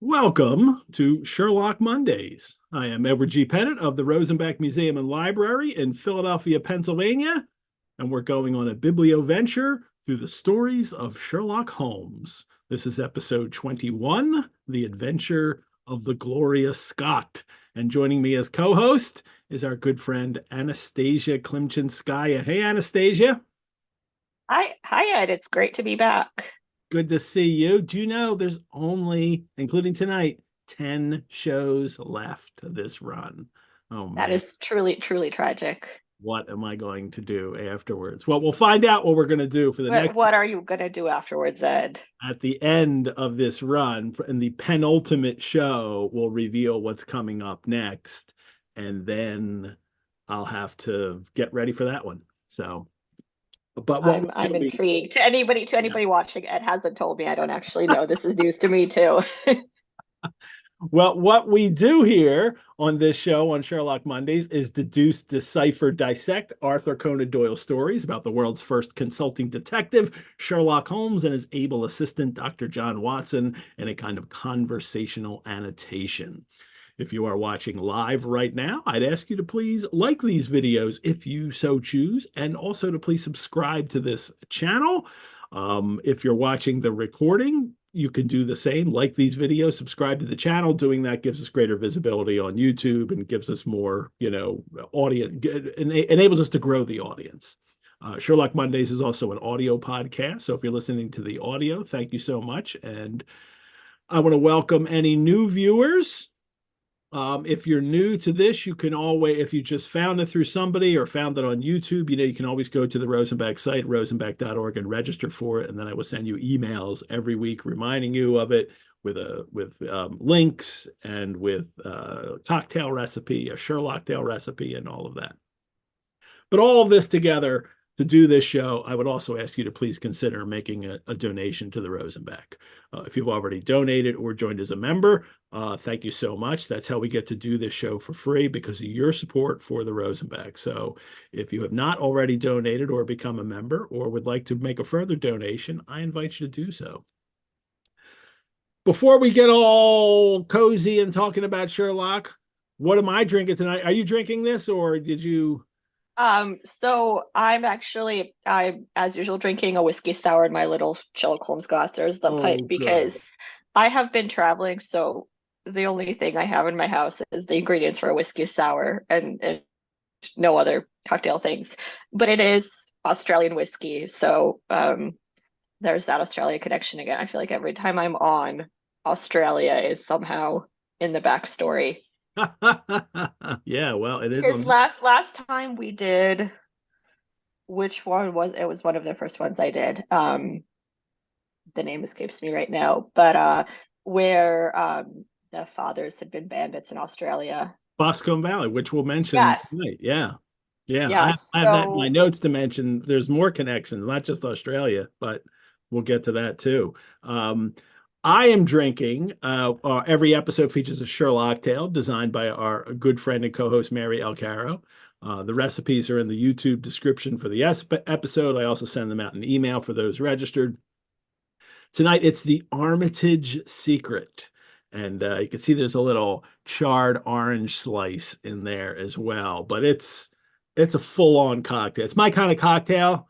Welcome to Sherlock Mondays. I am Edward G. Pettit of the Rosenbach Museum and Library in Philadelphia, Pennsylvania, and we're going on a biblioventure through the stories of Sherlock Holmes. This is episode 21, The Adventure of the Gloria Scott. And joining me as co-host is our good friend Anastasia Klimchynskaya. Hey, Anastasia. Hi, Ed. It's great to be back. Good to see you. Do you know there's only, including tonight, 10 shows left of this run? Oh That man, is truly tragic. what am I going to do afterwards? Well, we'll find out what we're going to do for the But next what are you gonna do afterwards, Ed? at the end of this run. In the penultimate show, we'll reveal what's coming up next, and then I'll have to get ready for that one. So, but what I'm we're I'm doing, intrigued. To anybody watching, Ed hasn't told me. I don't actually know. This is news to me too. well, what we do here on this show on Sherlock Mondays is deduce, decipher, dissect Arthur Conan Doyle stories about the world's first consulting detective, Sherlock Holmes, and his able assistant, Dr. John Watson, in a kind of conversational annotation. If you are watching live right now, I'd ask you to please like these videos if you so choose, and also to please subscribe to this channel. If you're watching the recording, you can do the same, like these videos, subscribe to the channel. Doing that gives us greater visibility on YouTube and gives us more, audience, enables us to grow the audience. Sherlock Mondays is also an audio podcast. So if you're listening to the audio, thank you so much. And I want to welcome any new viewers. If you're new to this, you can always, if you just found it through somebody or found it on YouTube, you can always go to the Rosenbach site, rosenbach.org, and register for it. And then I will send you emails every week reminding you of it with links and with a cocktail recipe, a Sher-locktail recipe, and all of that. But all of this together, to do this show, I would also ask you to please consider making a donation to the Rosenbach. If you've already donated or joined as a member, thank you so much. That's how we get to do this show for free, because of your support for the Rosenbach. So if you have not already donated or become a member or would like to make a further donation, I invite you to do so. Before we get all cozy and talking about Sherlock, what am I drinking tonight? Are you drinking this, or did you? So I'm as usual drinking a whiskey sour in my little Sherlock Holmes glass. There's the Oh, pipe good. because I have been traveling, so the only thing I have in my house is the ingredients for a whiskey sour and no other cocktail things. But it is Australian whiskey, so there's that Australia connection again. I feel like every time I'm on, Australia is somehow in the backstory. Yeah, well, it is Because on. last time we did, which one was it? Was one of the first ones I did. The name escapes me right now, but where the fathers had been bandits in Australia. Boscombe Valley, which we'll mention Yes. tonight. Yeah. Yeah. Yeah. I have that in my So notes to mention. There's more connections, not just Australia, but we'll get to that too. I am drinking, every episode features a Sher-locktail designed by our good friend and co-host, Mary Alcaro. The recipes are in the YouTube description for the episode. I also send them out in email for those registered. Tonight, it's the Armitage Secret. And you can see there's a little charred orange slice in there as well. But it's a full-on cocktail. It's my kind of cocktail.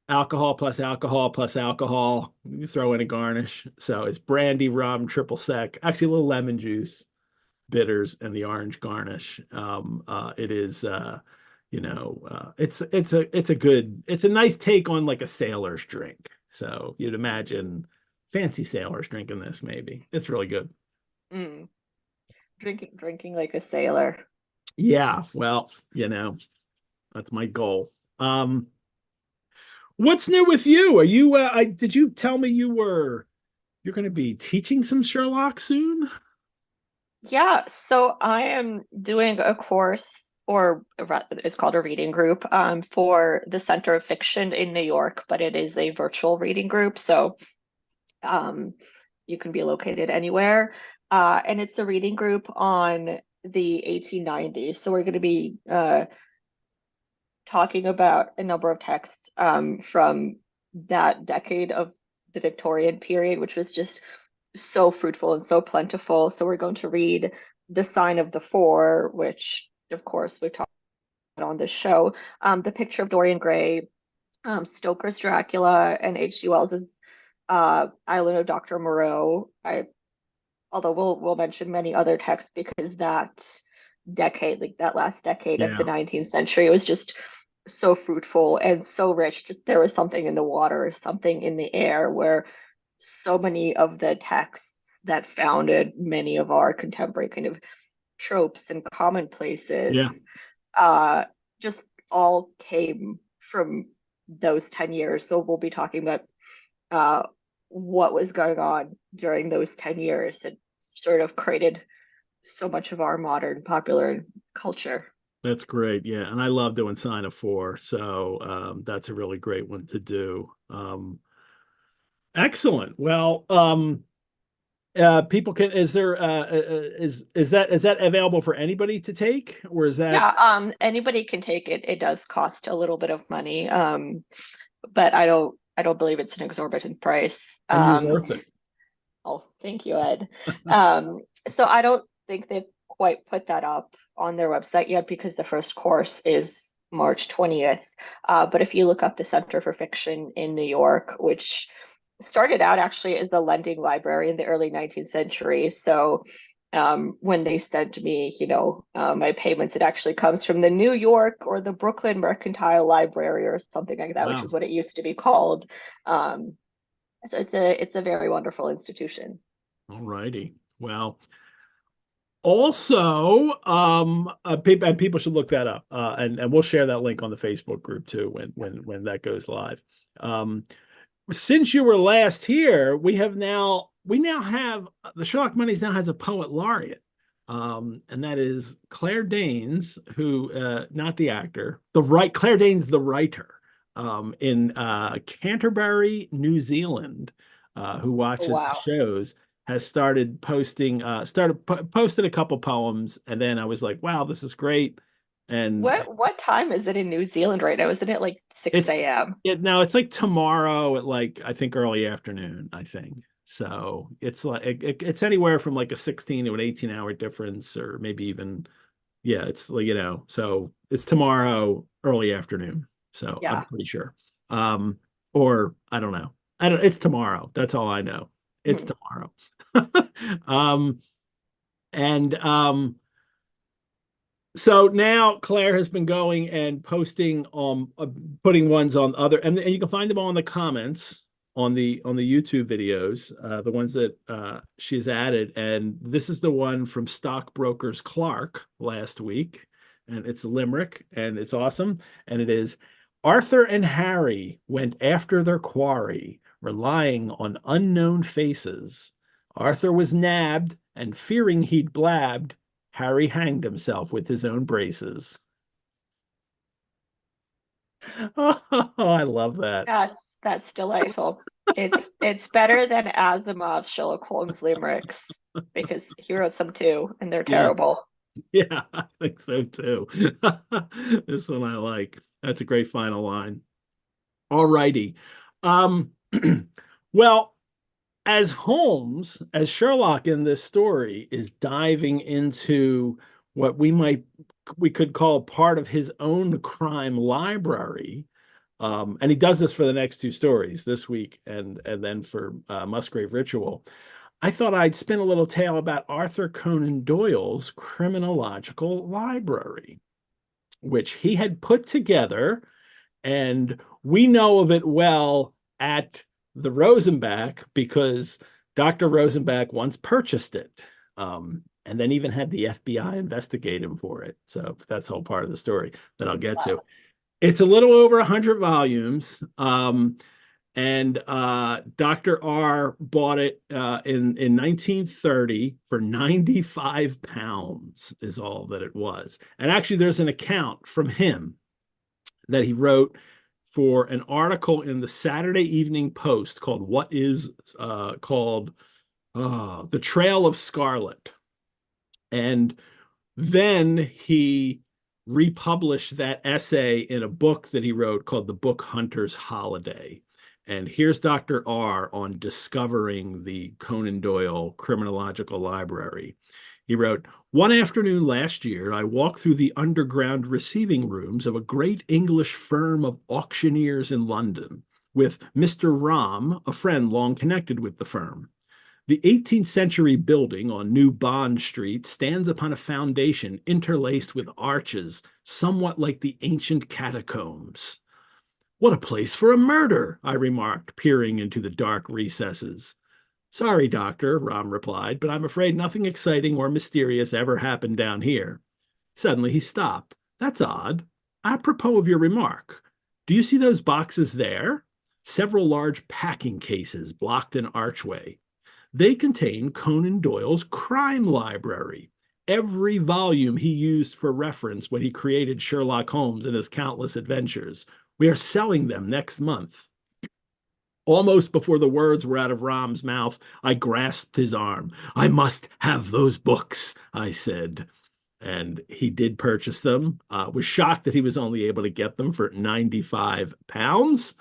Alcohol plus alcohol plus alcohol. You throw in a garnish. So it's brandy, rum, triple sec, actually a little lemon juice, bitters, and the orange garnish. It is it's a nice take on like a sailor's drink. So you'd imagine fancy sailors drinking this, maybe. It's really good. mm, drinking like a sailor. Yeah, well, that's my goal. What's new with you? Are you did you tell me you're going to be teaching some Sherlock soon? Yeah, so I am doing a course, it's called a reading group, for the Center of Fiction in New York, but it is a virtual reading group, so um, you can be located anywhere. And it's a reading group on the 1890s. So we're going to be talking about a number of texts from that decade of the Victorian period, which was just so fruitful and so plentiful. So we're going to read The Sign of the Four, which of course we've talked about on this show, The Picture of Dorian Gray, Stoker's Dracula, and H.G. Wells's Island of Dr. Moreau. Although we'll mention many other texts because that decade, like that last decade of the Yeah. 19th century, was just so fruitful and so rich. Just there was something in the water, something in the air, where so many of the texts that founded many of our contemporary kind of tropes and Yeah. commonplaces uh, just all came from those 10 years. So we'll be talking about uh, what was going on during those 10 years. It sort of created so much of our modern popular culture. That's great. Yeah. And I love doing Sign of Four. So that's a really great one to do. Excellent. Well, people can, is there, is that available for anybody to take, or is that, Yeah, anybody can take it. It does cost a little bit of money, but I don't believe it's an exorbitant price. and you're worth it? Oh, thank you, Ed. So I don't think they've quite put that up on their website yet because the first course is March 20th. But if you look up the Center for Fiction in New York, which started out actually as the lending library in the early 19th century. So when they send me, my payments, it actually comes from the New York or the Brooklyn Mercantile Library or something like that, which is Wow. what it used to be called. So it's a very wonderful institution. All righty. Well, also, people should look that up, and we'll share that link on the Facebook group too when that goes live. Since you were last here, we now have the Sherlock Mondays now has a poet laureate, and that is Claire Danes, who not the actor, Claire Danes, the writer, in Canterbury, New Zealand, who Oh, watches the wow. shows, has started posted a couple poems, and then I was like, wow, this is great, and What time is it in New Zealand right now? Isn't it like 6 it's a.m.? it's like tomorrow at like I think early afternoon, I think. So it's like it's anywhere from like a 16 to an 18-hour difference, or maybe even yeah, it's like so it's tomorrow early afternoon. So I'm Yeah. pretty sure. Or I don't know. It's tomorrow. That's all I know. It's Mhm. tomorrow. Um and So now Claire has been going and posting putting ones on other, and you can find them all in the comments on the YouTube videos, the ones that she has added. And this is the one from Stockbrokers Clark last week, and it's a limerick, and it's awesome. And it is: Arthur and Harry went after their quarry, relying on unknown faces. Arthur was nabbed, and fearing he'd blabbed, Harry hanged himself with his own braces. Oh, I love that. That's delightful. It's better than Asimov's Sherlock Holmes limericks because he wrote some too, and they're Yeah, terrible. yeah, I think so too. This one I like. That's a great final line. All righty. Um, well, as Sherlock in this story is diving into what we could call part of his own crime library, and he does this for the next two stories this week and then for Musgrave Ritual. I thought I'd spin a little tale about Arthur Conan Doyle's criminological library, which he had put together, and we know of it well at the Rosenbach because Dr. Rosenbach once purchased it, and then even had the FBI investigate him for it. So that's all part of the story that I'll get to. Wow. It's a little over 100 volumes. And Dr. R bought it in 1930 for 95 pounds is all that it was. And actually, there's an account from him that he wrote for an article in the Saturday Evening Post called The Trail of Scarlet. And then he republished that essay in a book that he wrote called The Book Hunter's Holiday. And here's Dr. R on discovering the Conan Doyle Criminological Library. He wrote, "One afternoon last year, I walked through the underground receiving rooms of a great English firm of auctioneers in London with Mr. Ram, a friend long connected with the firm. The 18th century building on New Bond Street stands upon a foundation interlaced with arches, somewhat like the ancient catacombs. What a place for a murder, I remarked, peering into the dark recesses. Sorry, doctor, Ram replied, but I'm afraid nothing exciting or mysterious ever happened down here. Suddenly he stopped. That's odd. Apropos of your remark, do you see those boxes there? Several large packing cases blocked an archway. They contain Conan Doyle's crime library, every volume he used for reference when he created Sherlock Holmes and his countless adventures. We are selling them next month." Almost before the words were out of Ram's mouth, I grasped his arm. "I must have those books," I said. And he did purchase them. Was shocked that he was only able to get them for £95.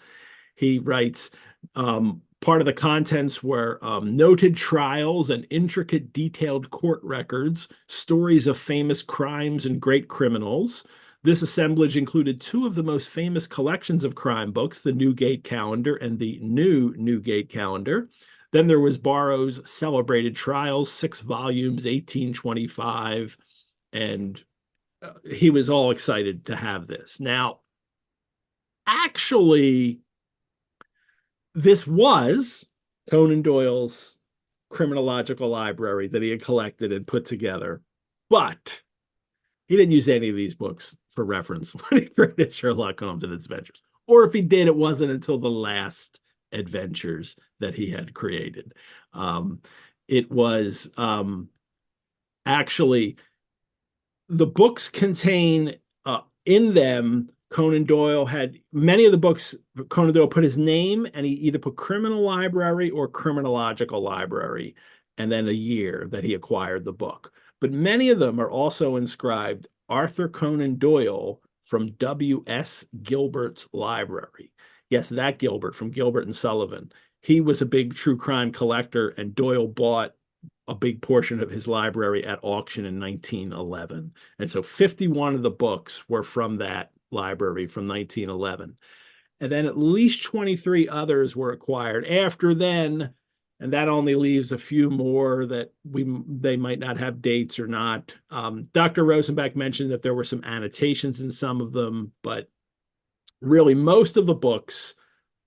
He writes, part of the contents were noted trials and intricate detailed court records, stories of famous crimes and great criminals. This assemblage included two of the most famous collections of crime books, the Newgate Calendar and the New Newgate Calendar. Then there was Barrow's Celebrated Trials, 6 volumes, 1825, and he was all excited to have this. Now, actually, this was Conan Doyle's criminological library that he had collected and put together, but he didn't use any of these books for reference when he created Sherlock Holmes and its adventures. Or if he did, it wasn't until the last adventures that he had created. It was actually, the books contain in them, Conan Doyle had many of the books. Conan Doyle put his name, and he either put criminal library or criminological library, and then a year that he acquired the book. But many of them are also inscribed Arthur Conan Doyle from W.S. Gilbert's library. Yes, that Gilbert from Gilbert and Sullivan. He was a big true crime collector, and Doyle bought a big portion of his library at auction in 1911. And so 51 of the books were from that library from 1911. And then at least 23 others were acquired after then, and that only leaves a few more that they might not have dates or not. Dr. Rosenbach mentioned that there were some annotations in some of them, but really most of the books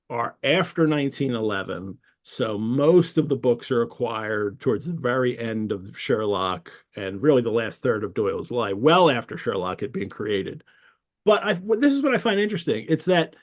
are after 1911. So most of the books are acquired towards the very end of Sherlock and really the last third of Doyle's life, well after Sherlock had been created. But this is what I find interesting. It's that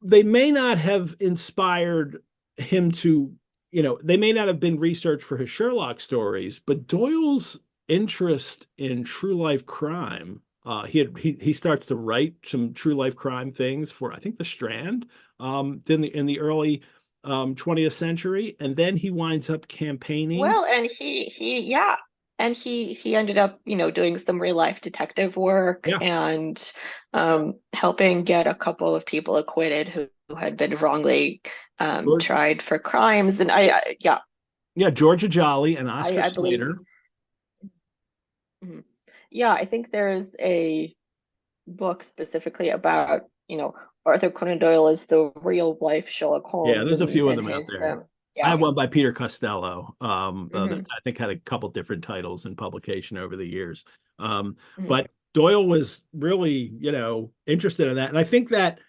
they may not have inspired him to, they may not have been research for his Sherlock stories, but Doyle's interest in true life crime, he starts to write some true life crime things for, I think, the Strand, in the early 20th century, and then he winds up campaigning. Well, and he ended up, doing some real life detective work Yeah. and helping get a couple of people acquitted who had been wrongly tried for crimes. And Georgia Jolly and Oscar I believe, Slater. yeah, I think there's a book specifically about, Arthur Conan Doyle as the real life Sherlock Holmes. Yeah, there's a few of and them out his there. I yeah. have one by Peter Costello, that Mhm. I think had a couple different titles in publication over the years. Mhm. But Doyle was really, interested in that. And I think that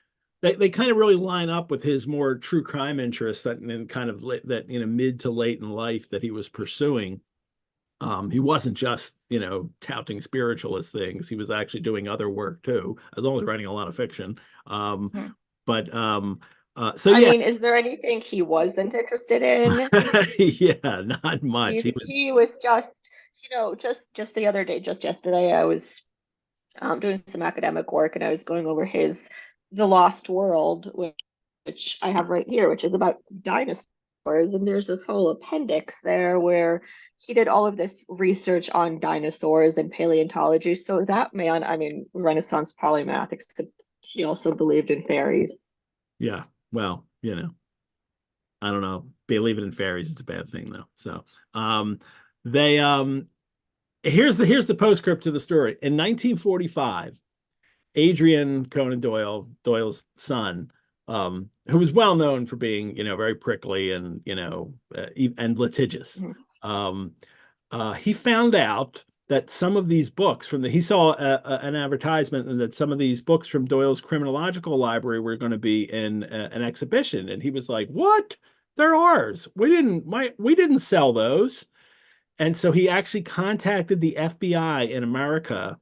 they kind of really line up with his more true crime interests and kind of that, mid to late in life that he was pursuing. He wasn't just, touting spiritualist things. He was actually doing other work too, as well as writing a lot of fiction. Mhm. But so I yeah, mean, is there anything he wasn't interested in? yeah, not much. He was just, just the other day, just yesterday, I was doing some academic work and I was going over his The Lost World, which I have right here, which is about dinosaurs. And there's this whole appendix there where he did all of this research on dinosaurs and paleontology. So that man, I mean, Renaissance polymath, except he also believed in fairies. Yeah, Well, I don't know. Believing in fairies is a bad thing though. So, they here's the postscript to the story. In 1945, Adrian Conan Doyle, Doyle's son, who was well known for being, very prickly and, and litigious. Mhm. Um, he found out that some of these books he saw an advertisement and that some of these books from Doyle's criminological library were going to be in an exhibition. And he was like, "What? They're ours. We didn't sell those." And so he actually contacted the FBI in America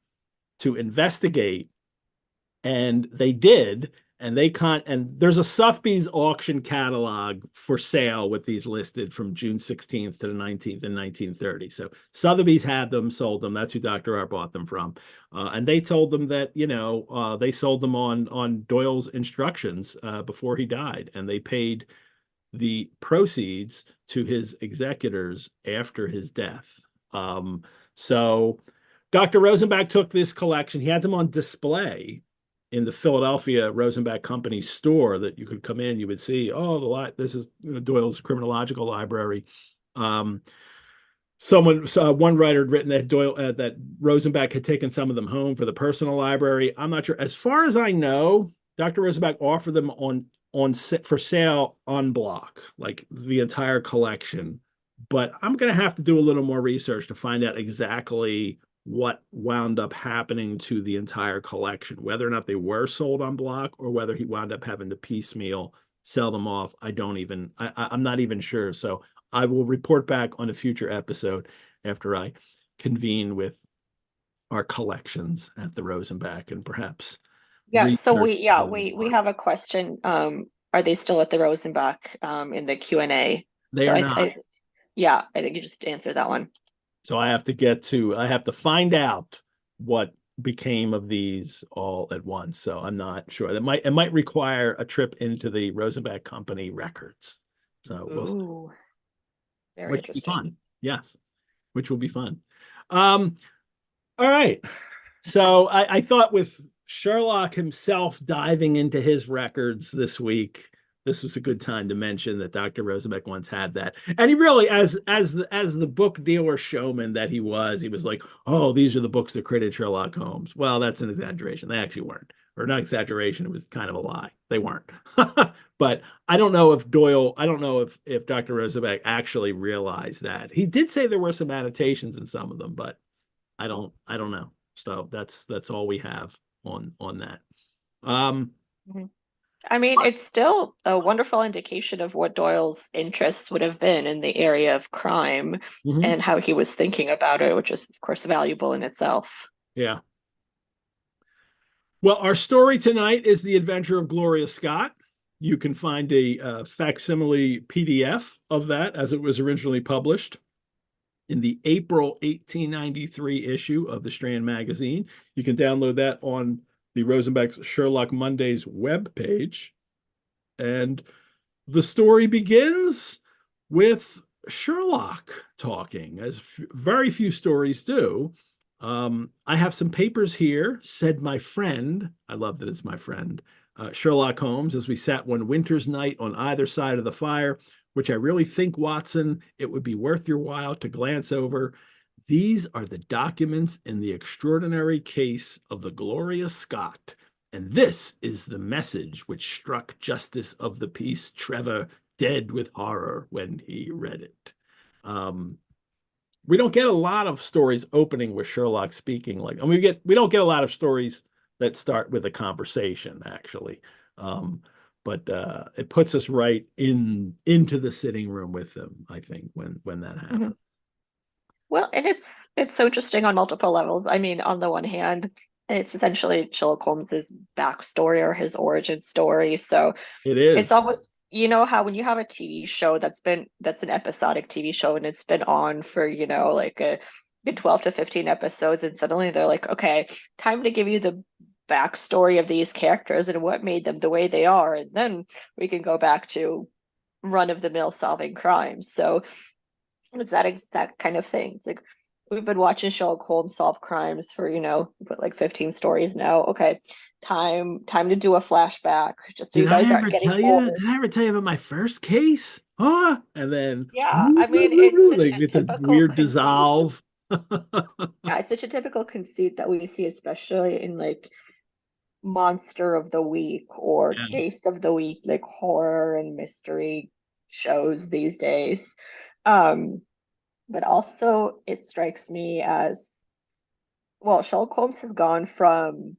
to investigate, and they did. And there's a Sotheby's auction catalog for sale with these listed from June 16th to the 19th in 1930. So Sotheby's had them, sold them. That's who Dr. R bought them from. And they told them that, they sold them on Doyle's instructions before he died. And they paid the proceeds to his executors after his death. So Dr. Rosenbach took this collection. He had them on display in the Philadelphia Rosenbach Company store that you could come in. You would see, oh, this is Doyle's criminological library. One writer had written that that Rosenbach had taken some of them home for the personal library. I'm not sure. As far as I know, Dr. Rosenbach offered them for sale on block, like the entire collection. But I'm going to have to do a little more research to find out exactly what wound up happening to the entire collection, whether or not they were sold on block or whether he wound up having to piecemeal sell them off. I'm not even sure. So I will report back on a future episode after I convene with our collections at the Rosenbach and perhaps Yeah, so research we yeah, a little we more. have a question. Are they still at the Rosenbach in the Q&A? They So are not. yeah, I think you just answered that one. So I have to find out what became of these all at once. So I'm not sure. It might require a trip into the Rosenbach Company records. So we'll see, Ooh, very which will be interesting. fun. Yes, which will be fun. Um, all right. So I thought with Sherlock himself diving into his records this week, this was a good time to mention that Dr. Rosenbeck once had that. And he really, as the book dealer showman that he was like, oh, these are the books that created Sherlock Holmes. Well, that's an exaggeration. They actually weren't. Or not exaggeration, it was kind of a lie. They weren't. But I don't know if Dr. Rosenbeck actually realized that. He did say there were some annotations in some of them, but I don't know. So that's all we have on that. Um, Mhm. I mean, it's still a wonderful indication of what Doyle's interests would have been in the area of crime mhm. and how he was thinking about it, which is, of course, valuable in itself. Yeah. Well, our story tonight is the adventure of Gloria Scott. You can find a facsimile PDF of that as it was originally published in the April 1893 issue of the Strand magazine. You can download that on the Rosenbach's Sherlock Mondays webpage. And the story begins with Sherlock talking, as very few stories do. I have some papers here, said my friend. I love that it's my friend, Sherlock Holmes, as we sat one winter's night on either side of the fire, which I really think, Watson, it would be worth your while to glance over. These are the documents in the extraordinary case of the Gloria Scott, and this is the message which struck Justice of the Peace Trevor dead with horror when he read it. Um, we don't get a lot of stories opening with Sherlock speaking and we don't get a lot of stories that start with a conversation actually. But it puts us right into the sitting room with them, I think, when that Mhm. happens. Well, and it's so interesting on multiple levels. I mean, on the one hand, it's essentially Sherlock Holmes's backstory or his origin story. So It it's is. almost, how when you have a TV show that's an episodic TV show and it's been on for, like a good 12 to 15 episodes, and suddenly they're like, okay, time to give you the backstory of these characters and what made them the way they are, and then we can go back to run of the mill solving crimes. So it's that exact kind of thing. It's like we've been watching Sherlock Holmes solve crimes for, what, like 15 stories now. Okay, time to do a flashback, just so you Did I guys aren't ever getting tell you? bored. Did I ever tell you about my first case? Oh, and then Yeah, I mean, it's such like a it's a typical weird conceit. dissolve. Yeah, it's such a typical conceit that we see, especially in like monster of the week or Yeah. case of the week, like horror and mystery shows these days. Um, but also it strikes me as, well, Sherlock Holmes has gone from,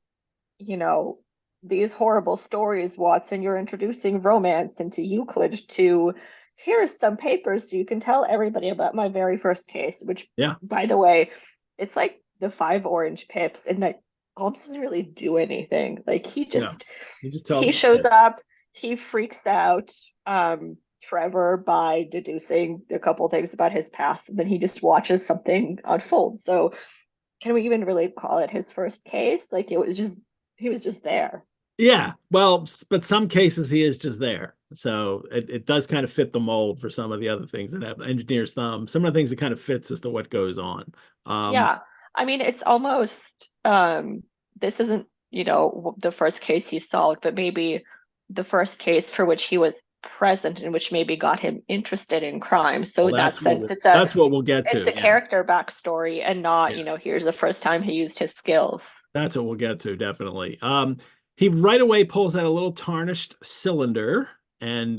you know, these horrible stories, Watson, you're introducing romance into Euclid, to here's some papers so you can tell everybody about my very first case, which, Yeah. by the way, it's like the five orange pips, and that Holmes doesn't really do anything. Like No. He just tells he the shows story. up, he freaks out Trevor by deducing a couple things about his past, and then he just watches something unfold. So can we even really call it his first case? Like it was just he was just there. Yeah. Well, but some cases he is just there. So it does kind of fit the mold for some of the other things that have engineer's thumb. Some of the things it kind of fits as to what goes on. Yeah. I mean, it's almost this isn't, the first case he solved, but maybe the first case for which he was present and which maybe got him interested in crime. So Well, in that sense, it's a that's what we'll get it's to. a Yeah. character backstory and not, Yeah. here's the first time he used his skills. That's what we'll get to, definitely. He right away pulls out a little tarnished cylinder and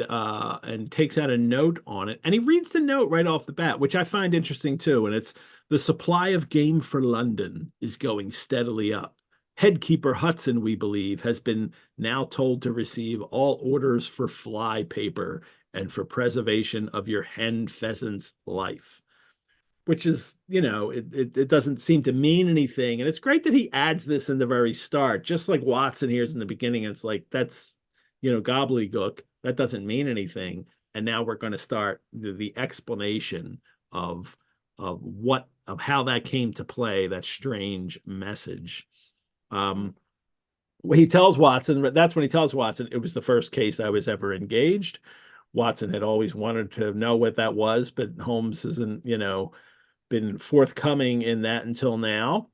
takes out a note on it. And he reads the note right off the bat, which I find interesting too. And it's the supply of game for London is going steadily up. Headkeeper Hudson, we believe, has been now told to receive all orders for fly paper and for preservation of your hen pheasant's life, which is, it doesn't seem to mean anything. And it's great that he adds this in the very start, just like Watson here's in the beginning. It's like, that's, gobbledygook. That doesn't mean anything. And now we're going to start the explanation of of how that came to play, that strange message. When he tells Watson, that's when he tells Watson, it was the first case I was ever engaged. Watson had always wanted to know what that was, but Holmes isn't, been forthcoming in that until now.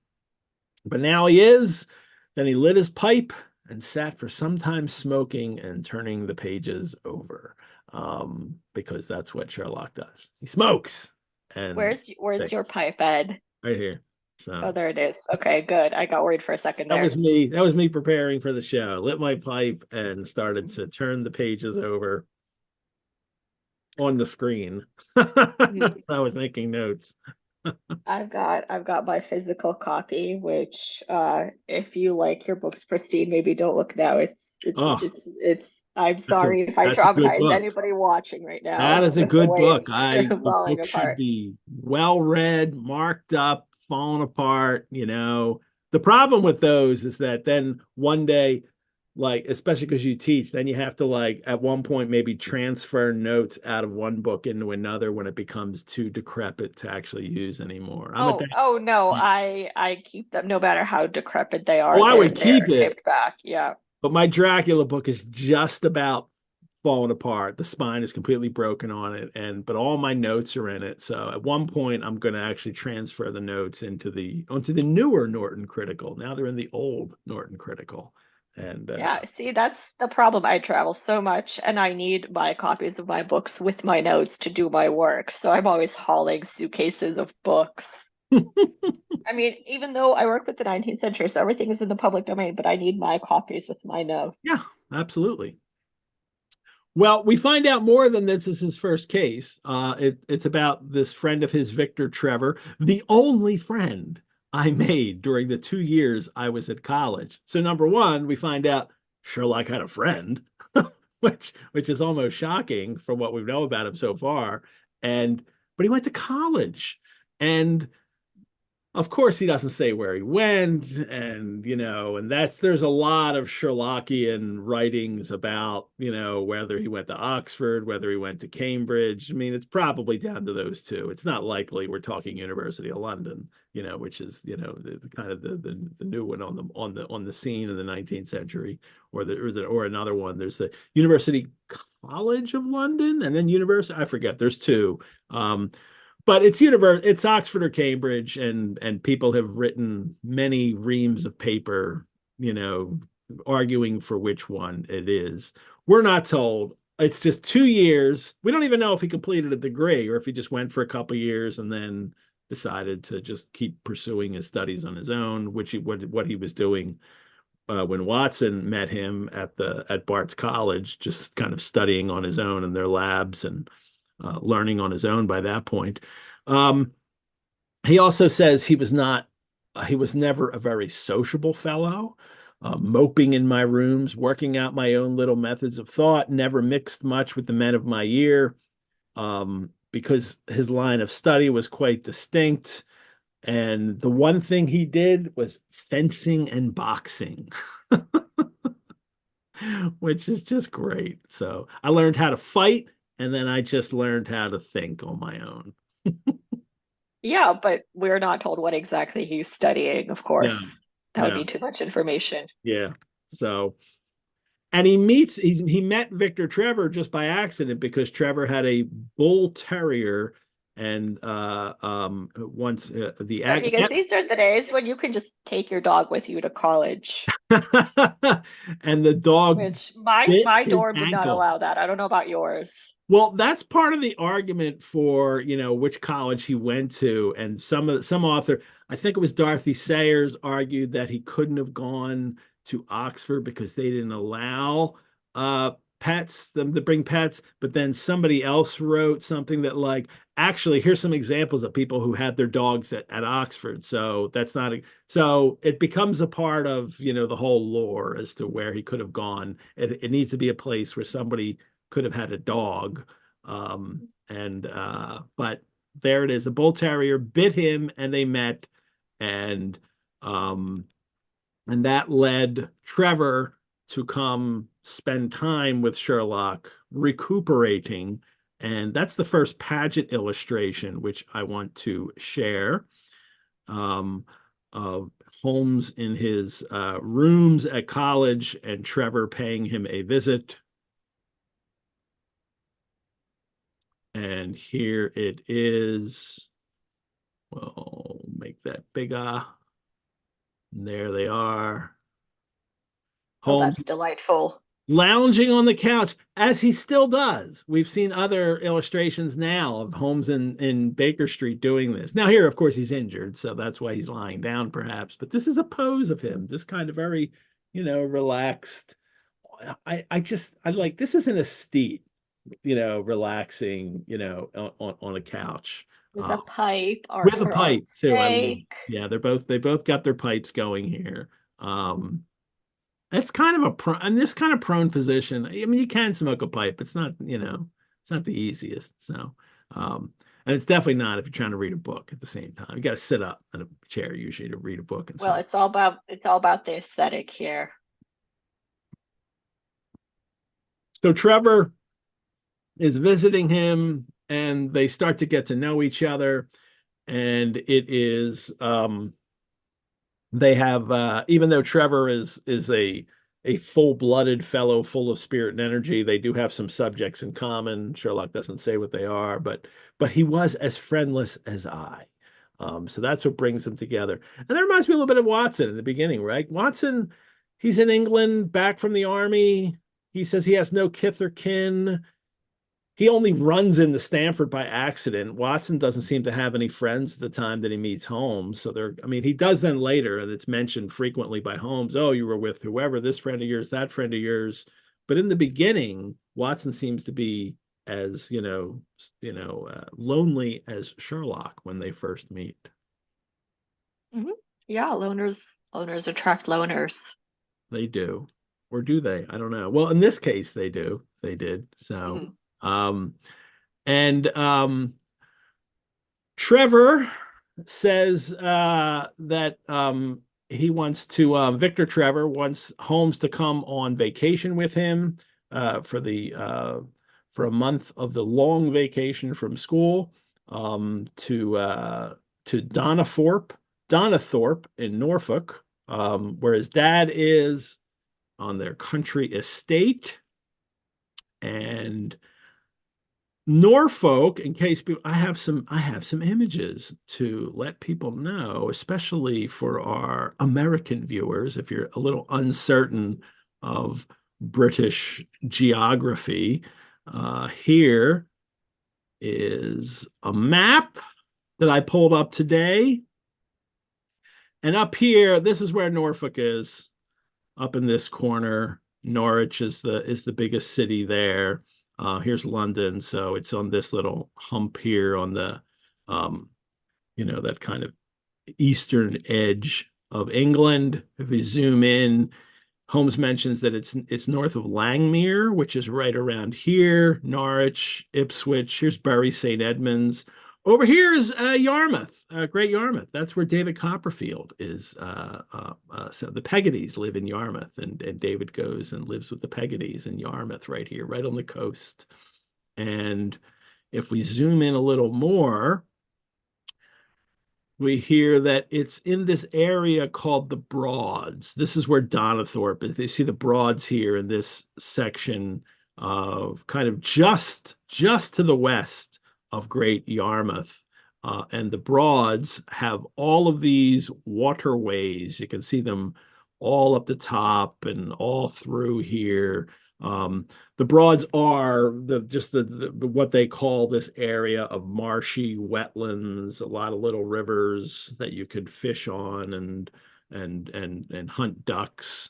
But now he is. Then he lit his pipe and sat for some time smoking and turning the pages over, because that's what Sherlock does. He smokes and Where's your pipe, Ed? right here. Oh, So there it is. Okay, good. I got worried for a second that was there. me. That was me preparing for the show. Lit my pipe and started to turn the pages over on the screen. Mhm. I was making notes. I've got my physical copy, which if you like your books pristine, maybe don't look now. Oh, I'm that's a sorry if I that's a good traumatize book. anybody watching right That now is a with the good way book. it's The falling book should apart. be well read, marked up, fallen apart. The problem with those is that then one day, like, especially because you teach, then you have to, like, at one point maybe transfer notes out of one book into another when it becomes too decrepit to actually use anymore. I'm at Oh, that. oh no, I keep them no matter how decrepit they Oh, are. I They're would they're keep it. taped back. Yeah. But my Dracula book is just about falling apart. The spine is completely broken on it, but all my notes are in it. So at one point, I'm going to actually transfer the notes onto the newer Norton Critical. Now they're in the old Norton Critical, and Yeah, see, that's the problem. I travel so much and I need my copies of my books with my notes to do my work. So I'm always hauling suitcases of books. I mean, even though I work with the 19th century, so everything is in the public domain, but I need my copies with my notes. yeah, absolutely. Well, we find out more than this is his first case. It's about this friend of his, Victor Trevor, the only friend I made during the 2 years I was at college. So number one, we find out Sherlock had a friend, which is almost shocking from what we know about him so far. But he went to college, and of course he doesn't say where he went, and there's a lot of Sherlockian writings about, whether he went to Oxford, whether he went to Cambridge. I mean, it's probably down to those two. It's not likely we're talking University of London, which is, the kind of the new one on the scene in the 19th century, or another one. There's the University College of London, and then University, I forget, there's two. But it's Oxford or Cambridge, and people have written many reams of paper, you know, arguing for which one it is. We're not told. It's just 2 years. We don't even know if he completed a degree or if he just went for a couple years and then decided to just keep pursuing his studies on his own, which what he was doing when Watson met him at Bart's College, just kind of studying on his own in their labs and learning on his own by that point. Um, he also says he was never a very sociable fellow, moping in my rooms, working out my own little methods of thought, never mixed much with the men of my year, because his line of study was quite distinct. And the one thing he did was fencing and boxing, which is just great. So I learned how to fight, and then I just learned how to think on my own. Yeah, but we're not told what exactly he's studying, of No, course. That would no, be too much information. yeah. So, and he met Victor Trevor just by accident because Trevor had a bull terrier, and once the Yeah, ag because these are the days when you can just take your dog with you to college, and the dog which my bit my his dorm did not ankle. allow that. I don't know about yours. Well, that's part of the argument for, which college he went to. And some author, I think it was Dorothy Sayers, argued that he couldn't have gone to Oxford because they didn't allow them to bring pets. But then somebody else wrote something that like, actually, here's some examples of people who had their dogs at Oxford. So that's not so it becomes a part of, the whole lore as to where he could have gone. It needs to be a place where somebody could have had a dog. But there it is. A bull terrier bit him and they met, and um and that led Trevor to come spend time with Sherlock recuperating. And that's the first Paget illustration, which I want to share. Of Holmes in his rooms at college and Trevor paying him a visit. And here it is. We'll make that bigger. And there they are. Oh, Holmes that's delightful. lounging on the couch, as he still does. We've seen other illustrations now of Holmes in Baker Street doing this. Now, here, of course, he's injured, so that's why he's lying down, perhaps. But this is a pose of him, this kind of very, relaxed. I like this is an aesthete, relaxing, on a couch. With Uh, a pipe or with a for pipe art's too. I love. sake. Yeah, they both got their pipes going here. Um, it's kind of in this kind of prone position. I mean, you can smoke a pipe. It's not, it's not the easiest. So, and it's definitely not if you're trying to read a book at the same time. You got to sit up in a chair usually to read a book and Well, smoke. it's all about the aesthetic here. So Trevor is visiting him, and they start to get to know each other. And it is they have even though Trevor is a full-blooded fellow full of spirit and energy, they do have some subjects in common. Sherlock doesn't say what they are, but he was as friendless as I. So that's what brings them together. And that reminds me a little bit of Watson in the beginning, right? Watson, he's in England, back from the army. He says he has no kith or kin. He only runs into Stanford by accident. Watson doesn't seem to have any friends at the time that he meets Holmes. So I mean, he does then later, and it's mentioned frequently by Holmes. Oh, you were with whoever, this friend of yours, that friend of yours. But in the beginning, Watson seems to be as, lonely as Sherlock when they first meet. Hmm. Yeah, loners attract loners. They do. Or do they? I don't know. Well, in this case, they do. They did. So, Mhm. um, and Trevor says that Victor Trevor wants Holmes to come on vacation with him for a month of the long vacation from school, to Donnithorpe in Norfolk, where his dad is on their country estate. And Norfolk, in case people, I have some images to let people know, especially for our American viewers, if you're a little uncertain of British geography. Here is a map that I pulled up today. And up here, this is where Norfolk is, up in this corner. Norwich is the biggest city there. Here's London, so it's on this little hump here on the, um, that kind of eastern edge of England. If we zoom in, Holmes mentions that it's north of Langmere, which is right around here. Norwich, Ipswich. Here's Bury St. Edmunds. Over here is Yarmouth, Great Yarmouth. That's where David Copperfield is. So the Peggottys live in Yarmouth, and David goes and lives with the Peggottys in Yarmouth right here, right on the coast. And if we zoom in a little more, we hear that it's in this area called the Broads. This is where Donnithorpe is. They see the Broads here in this section of kind of just to the west of Great Yarmouth. And the Broads have all of these waterways. You can see them all up the top and all through here. The Broads are the what they call this area of marshy wetlands, a lot of little rivers that you could fish on and hunt ducks.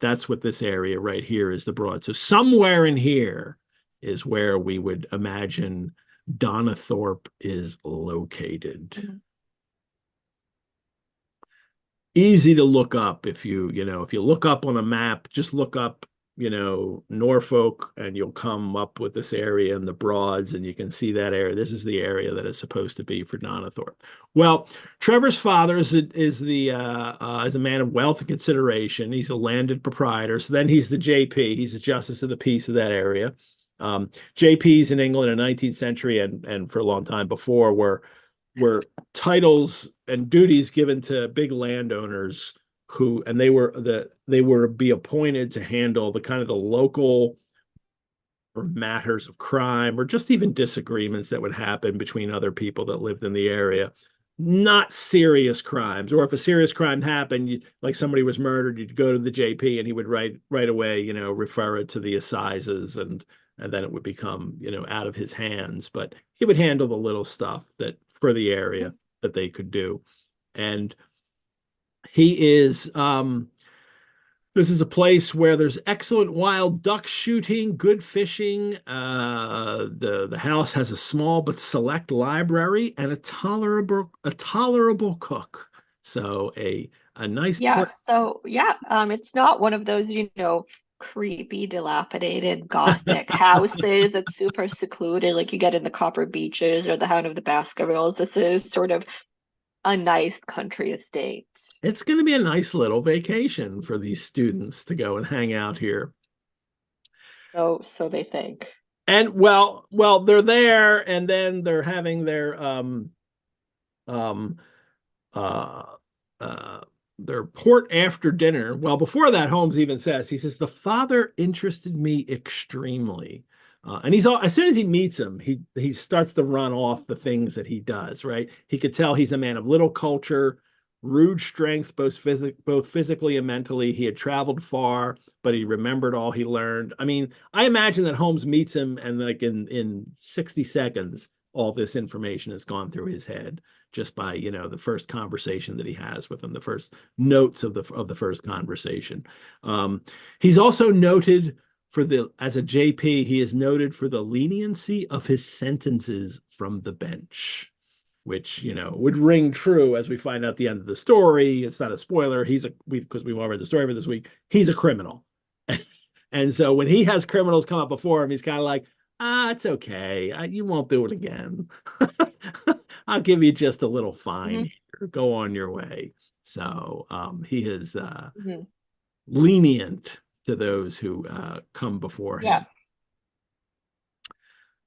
That's what this area right here is, the Broads. So somewhere in here is where we would imagine Donnithorpe is located. Mhm. Easy to look up if you look up on a map, just look up Norfolk, and you'll come up with this area in the Broads, and you can see that area. This is the area that is supposed to be for Donnithorpe. Well, Trevor's father is a man of wealth and consideration. He's a landed proprietor. So then he's the JP. He's the justice of the peace of that area. JPs in England in the 19th century and for a long time before were titles and duties given to big landowners they were be appointed to handle the kind of the local or matters of crime or just even disagreements that would happen between other people that lived in the area. Not serious crimes, or if a serious crime happened, like somebody was murdered, you'd go to the JP and he would right away, refer it to the assizes, and then it would become, out of his hands. But he would handle the little stuff that for the area that they could do. And he is this is a place where there's excellent wild duck shooting, good fishing. The house has a small but select library and a tolerable cook. So a nice Yeah, place. so yeah, it's not one of those, creepy, dilapidated Gothic houses that's super secluded like you get in the Copper Beaches or the Hound of the Baskervilles. This is sort of a nice country estate. It's going to be a nice little vacation for these students to go and hang out here. So they think. And well, they're there, and then they're having their um uh their port after dinner. Well, before that, Holmes even says, the father interested me extremely. And he's all, as soon as he meets him, he starts to run off the things that he does, right? He could tell he's a man of little culture, rude strength, both physically and mentally. He had traveled far, but he remembered all he learned. I mean, I imagine that Holmes meets him, and like in 60 seconds, all this information has gone through his head just by the first conversation that he has with him, the first notes of the first conversation. He's also noted as a JP, he is noted for the leniency of his sentences from the bench, which would ring true as we find out at the end of the story. It's not a spoiler. Because we've all read the story for this week. He's a criminal, and so when he has criminals come up before him, he's kind of like, it's okay. You won't do it again. I'll give you just a little fine here. Go on your way. So he is lenient to those who come before him.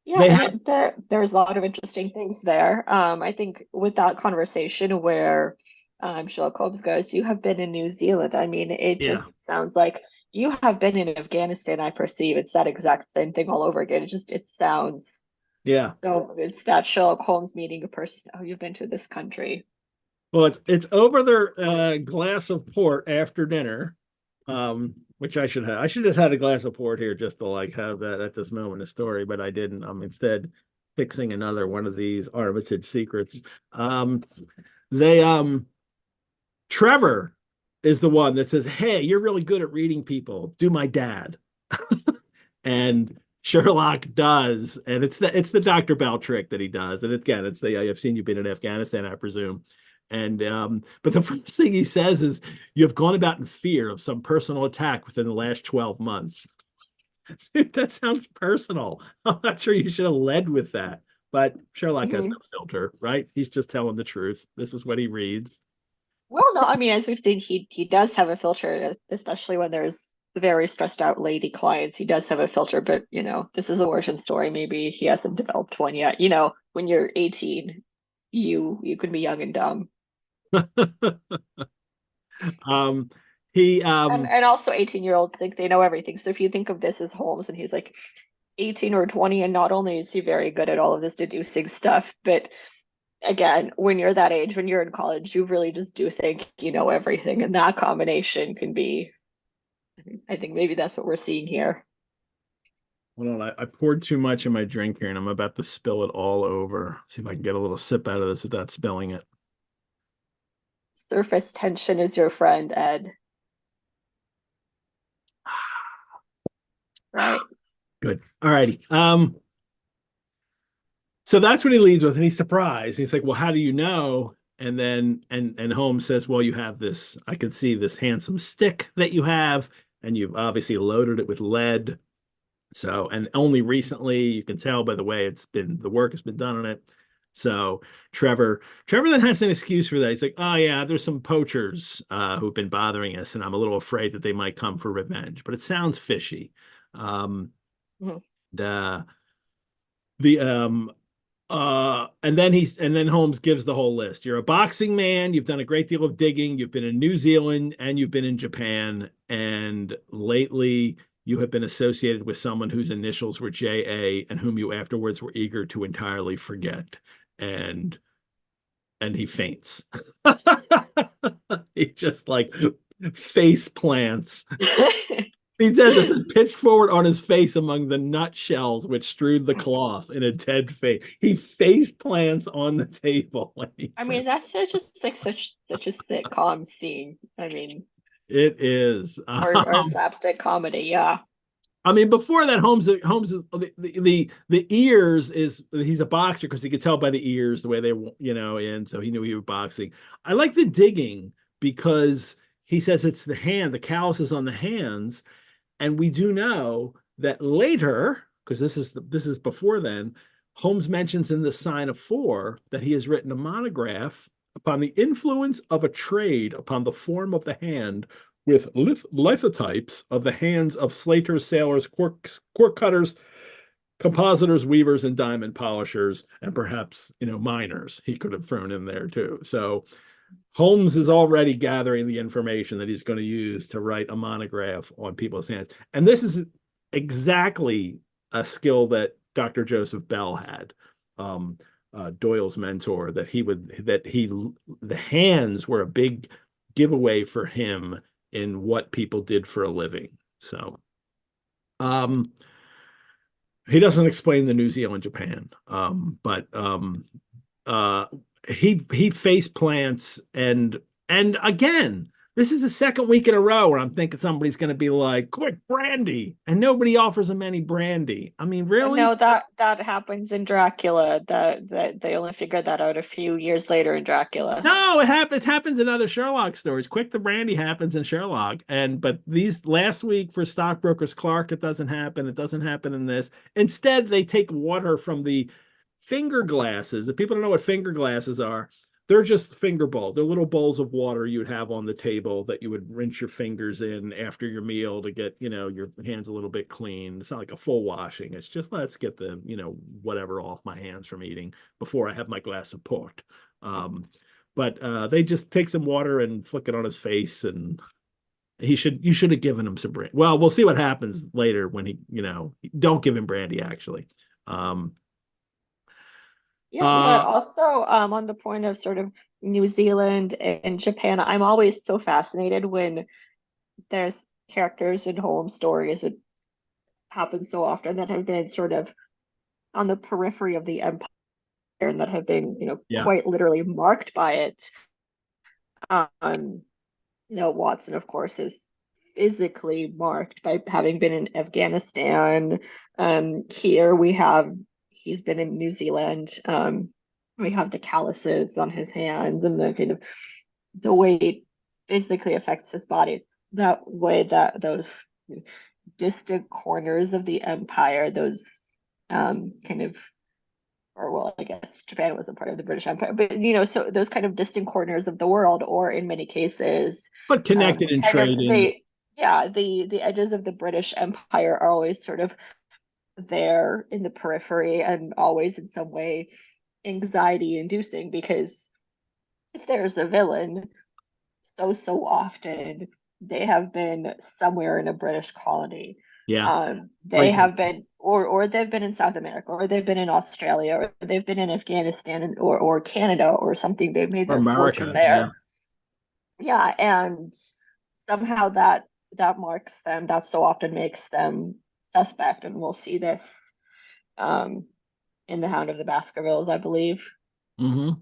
Yeah, and there's a lot of interesting things there. I think with that conversation where Sherlock Holmes goes, "You have been in New Zealand." I mean, it just sounds like you have been in Afghanistan, I perceive. It's that exact same thing all over again. It sounds Yeah. So it's that Sherlock Holmes meeting a person. Oh, you've been to this country. Well, it's over their glass of port after dinner, which I should have. I should have had a glass of port here just to like have that at this moment of story, but I didn't. I'm instead fixing another one of these Armitage secrets. They Trevor is the one that says, "Hey, you're really good at reading people. Do my dad." And Sherlock does, and it's the Dr. Bell trick that he does. And again, it's the I've seen you've been in Afghanistan, I presume. And but the first thing he says is, "You have gone about in fear of some personal attack within the last 12 months." That sounds personal. I'm not sure you should have led with that. But Sherlock has no Mhm. filter, right? He's just telling the truth. This is what he reads. Well, no, I mean, as we've seen, he does have a filter, especially when there's very stressed out lady clients. He does have a filter, but this is a origin story. Maybe he hasn't developed one yet. When you're 18, you can be young and dumb. um, he And also 18-year-olds think they know everything. So if you think of this as Holmes and he's like 18 or 20, and not only is he very good at all of this deducing stuff, but again, when you're that age, when you're in college, you really just do think you know everything. And that combination can be, I think maybe that's what we're seeing here. Hold on, I poured too much in my drink here and I'm about to spill it all over. See if I can get a little sip out of this without spilling it. Surface tension is your friend, Ed, right? Good. All righty. So that's what he leads with, and he's surprised. He's like, "Well, how do you know?" And then and Holmes says, "Well, you have this. I can see this handsome stick that you have, and you've obviously loaded it with lead. So, and only recently, you can tell by the way the work has been done on it." So Trevor then has an excuse for that. He's like, "Oh yeah, there's some poachers who've been bothering us, and I'm a little afraid that they might come for revenge." But it sounds fishy. Um, Mhm. the the and then Holmes gives the whole list. You're a boxing man, you've done a great deal of digging, you've been in New Zealand and you've been in Japan, and lately you have been associated with someone whose initials were JA and whom you afterwards were eager to entirely forget. And he faints. He just like face plants. He says it's pitched forward on his face among the nutshells which strewed the cloth in a dead face. He face plants on the table when he I says mean, that's just like such a sitcom scene. I mean, it is. or slapstick comedy, yeah. I mean, before that, Holmes is the ears is he's a boxer because he could tell by the ears the way they and so he knew he was boxing. I like the digging because he says it's the hand, the calluses on the hands. And we do know that later, because this is before then, Holmes mentions in the Sign of Four that he has written a monograph upon the influence of a trade upon the form of the hand with lithotypes of the hands of slaters, sailors, cork cutters, compositors, weavers, and diamond polishers, and perhaps miners. He could have thrown in there too. So Holmes is already gathering the information that he's going to use to write a monograph on people's hands. And this is exactly a skill that Dr. Joseph Bell had, Doyle's mentor, the hands were a big giveaway for him in what people did for a living. So, um, he doesn't explain the New Zealand, Japan, but uh he face plants and again this is the second week in a row where I'm thinking somebody's going to be like quick brandy and nobody offers him any brandy. I mean, really? No, that happens in Dracula. That they only figured that out a few years later in Dracula. No, it happens in other Sherlock stories. Quick the brandy happens in Sherlock, and but these last week for stockbrokers Clark it doesn't happen. It doesn't happen in this. Instead they take water from the finger glasses. If people don't know what finger glasses are, they're just finger bowls. They're little bowls of water you'd have on the table that you would rinse your fingers in after your meal to get, your hands a little bit clean. It's not like a full washing. It's just let's get the, whatever off my hands from eating before I have my glass of port. Um, but they just take some water and flick it on his face, and you should have given him some brandy. Well, we'll see what happens later when don't give him brandy actually. Um, Yeah, but Uh, also on the point of sort of New Zealand and Japan, I'm always so fascinated when there's characters in Holmes stories that happen so often that have been sort of on the periphery of the empire and that have been, yeah, quite literally marked by it. Um, Watson, of course, is physically marked by having been in Afghanistan. Here we have he's been in New Zealand. We have the calluses on his hands and the kind of the way it physically affects his body. That way that those distant corners of the empire, those kind of or well, I guess Japan was a part of the British Empire, but so those kind of distant corners of the world, or in many cases, but connected in kind of trading. the edges of the British Empire are always sort of there in the periphery and always in some way anxiety inducing because if there's a villain, so often they have been somewhere in a British colony. Yeah, They frequent have been, or they've been in South America, or they've been in Australia, or they've been in Afghanistan, or Canada, or something. They've made for their fortune America. Yeah. there. Yeah, and somehow that marks them. That so often makes them suspect, and we'll see this um, in the Hound of the Baskervilles, I believe. Hmm.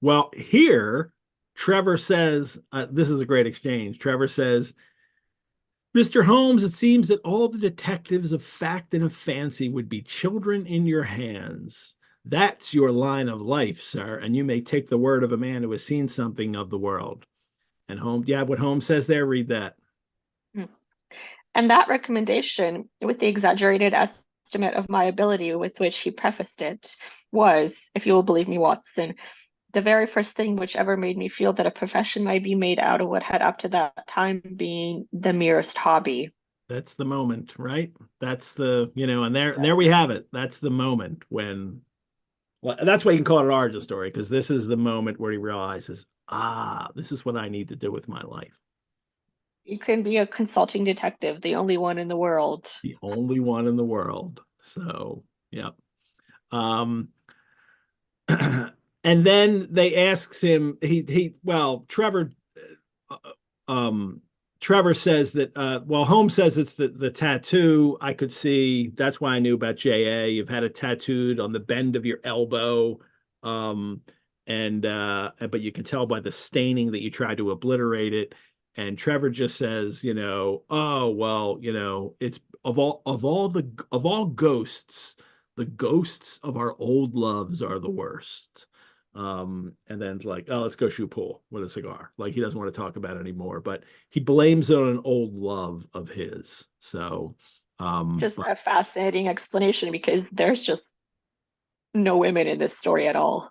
Well, here, Trevor says, this is a great exchange. Trevor says, Mr. Holmes, it seems that all the detectives of fact and of fancy would be children in your hands. That's your line of life, sir, and you may take the word of a man who has seen something of the world. And Holmes, yeah, what Holmes says there, read that. And that recommendation, with the exaggerated estimate of my ability with which he prefaced it, was, if you will believe me, Watson, the very first thing which ever made me feel that a profession might be made out of what had up to that time been the merest hobby. That's the moment, right? That's and there we have it. That's the moment when, well, that's why you can call it an origin story, because this is the moment where he realizes, this is what I need to do with my life. You can be a consulting detective, the only one in the world. The only one in the world. So, yeah. Um, and then they asks him, well, uh, um, Trevor says that, well, Holmes says it's the tattoo. I could see, that's why I knew about JA. You've had it tattooed on the bend of your elbow. Um, but you can tell by the staining that you tried to obliterate it. And Trevor just says, oh, well, it's of all ghosts, the ghosts of our old loves are the worst. And then like, oh, let's go shoot pool with a cigar. Like he doesn't want to talk about it anymore, but he blames it on an old love of his. So, Just but a fascinating explanation because there's just no women in this story at all.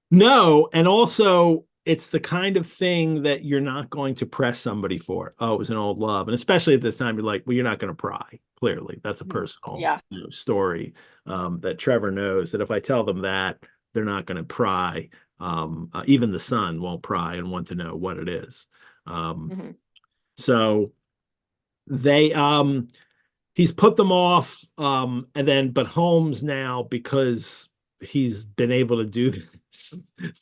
no, and also it's the kind of thing that you're not going to press somebody for. Oh, it was an old love. And especially at this time, you're like, well, you're not going to pry. Clearly, that's a personal, Yeah. story, that Trevor knows that if I tell them that, they're not going to pry. Even the son won't pry and want to know what it is. Um, Mhm. so they he's put them off, and then but Holmes now, because he's been able to do this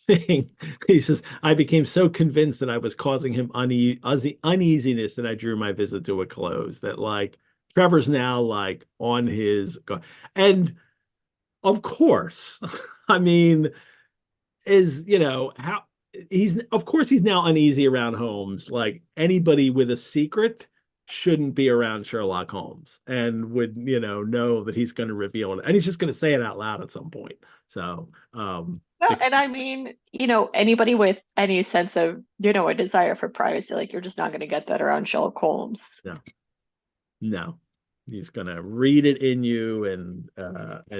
thing, he says, I became so convinced that I was causing him uneasiness that I drew my visit to a close. That like Trevor's now like on his and of course, I mean, is how he's of course he's now uneasy around Holmes. Like anybody with a secret shouldn't be around Sherlock Holmes and would know that he's going to reveal it, and he's just going to say it out loud at some point. So Well, and I mean, anybody with any sense of, a desire for privacy, like you're just not going to get that around Sherlock Holmes. no, no, he's going to read it in you and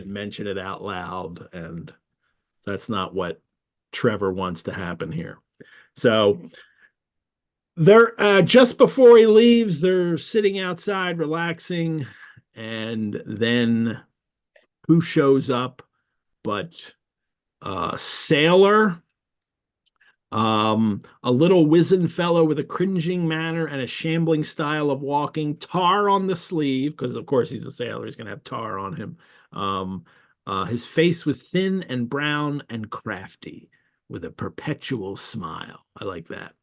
mention it out loud, and that's not what Trevor wants to happen here. So Mhm. they're just before he leaves, they're sitting outside relaxing, and then who shows up but a sailor, a little wizened fellow with a cringing manner and a shambling style of walking, tar on the sleeve, because of course he's a sailor, he's gonna have tar on him. Um, His face was thin and brown and crafty, with a perpetual smile. I like that.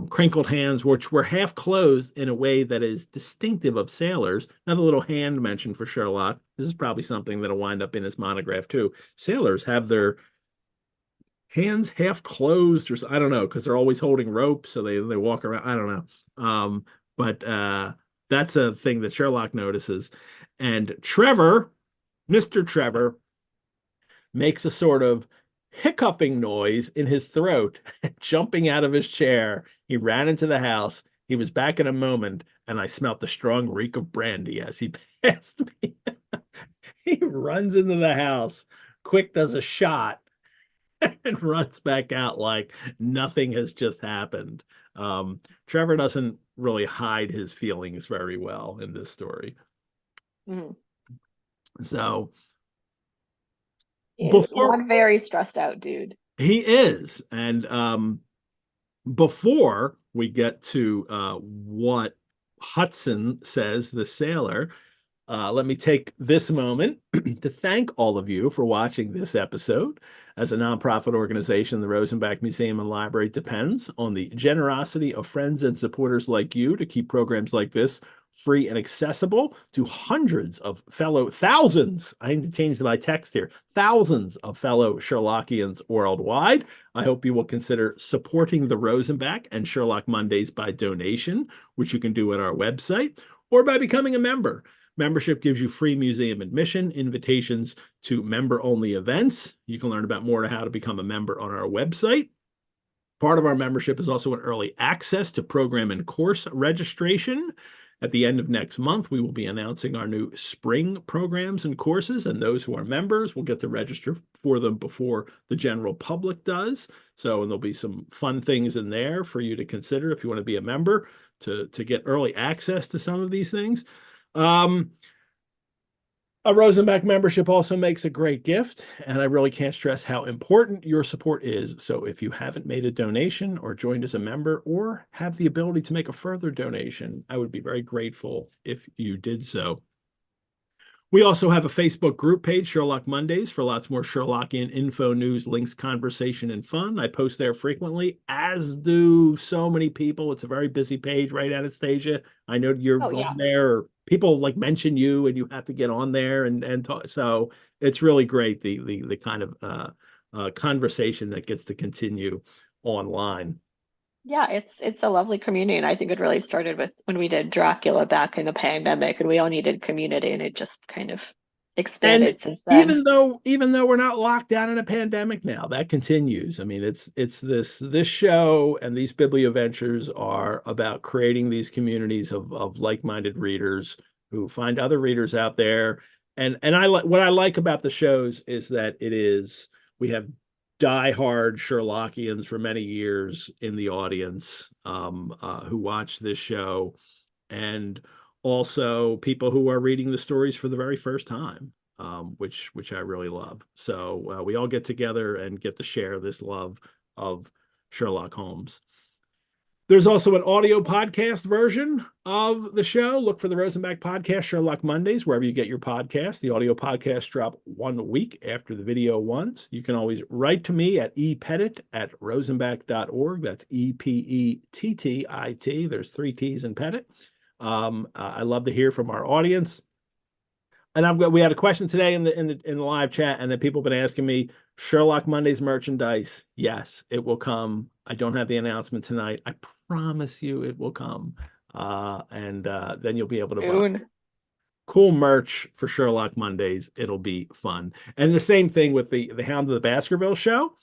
Crinkled hands, which were half closed in a way that is distinctive of sailors. Another little hand mention for Sherlock. This is probably something that'll wind up in his monograph too. Sailors have their hands half closed, or I don't know, because they're always holding rope, so they walk around. I don't know. But that's a thing that Sherlock notices. And Trevor, Mr. Trevor, makes a sort of hiccoughing noise in his throat, jumping out of his chair. He ran into the house. He was back in a moment, and I smelt the strong reek of brandy as he passed me. He runs into the house, quick does a shot, and runs back out like nothing has just happened. Trevor doesn't really hide his feelings very well in this story. Mhm. So He is before one very stressed out dude. he is, and before we get to what Hudson says, the sailor, let me take this moment to thank all of you for watching this episode. As a nonprofit organization, the Rosenbach Museum and Library depends on the generosity of friends and supporters like you to keep programs like this free and accessible to hundreds of thousands, I need to change my text here, thousands of fellow Sherlockians worldwide. I hope you will consider supporting the Rosenbach and Sherlock Mondays by donation, which you can do at our website, or by becoming a member. Membership gives you free museum admission, invitations to member-only events. You can learn about more to how to become a member on our website. Part of our membership is also an early access to program and course registration. At the end of next month, we will be announcing our new spring programs and courses, and those who are members will get to register for them before the general public does. So, and there'll be some fun things in there for you to consider if you want to be a member to get early access to some of these things. A Rosenbach membership also makes a great gift, and I really can't stress how important your support is. So if you haven't made a donation or joined as a member or have the ability to make a further donation, I would be very grateful if you did so. We also have a Facebook group page, Sherlock Mondays, for lots more Sherlockian info, news, links, conversation, and fun. I post there frequently, as do so many people. It's a very busy page, right, Anastasia? I know you're Oh on yeah. there. Or people like mention you, and you have to get on there and talk. So it's really great, the kind of conversation that gets to continue online. Yeah, it's a lovely community, and I think it really started with when we did Dracula back in the pandemic, and we all needed community, and it just kind of And expanded since then. even though we're not locked down in a pandemic now, that continues. I mean, it's this show and these biblioventures are about creating these communities of like-minded readers who find other readers out there. And I like what I like about the shows is that we have die-hard Sherlockians for many years in the audience who watch this show, and also people who are reading the stories for the very first time, which I really love. So we all get together and get to share this love of Sherlock Holmes. There's also an audio podcast version of the show. Look for the Rosenbach podcast, Sherlock Mondays, wherever you get your podcast. The audio podcasts drop 1 week after the video ones. You can always write to me at epettit@rosenbach.org. That's EPETTIT. There's 3 T's in Pettit. I love to hear from our audience. And we had a question today in the live chat, and that people have been asking me, Sherlock Mondays merchandise. Yes, it will come. I don't have the announcement tonight. I promise you it will come. And then you'll be able to buy Soon. cool merch for Sherlock Mondays. It'll be fun. And the same thing with the Hound of the Baskerville show.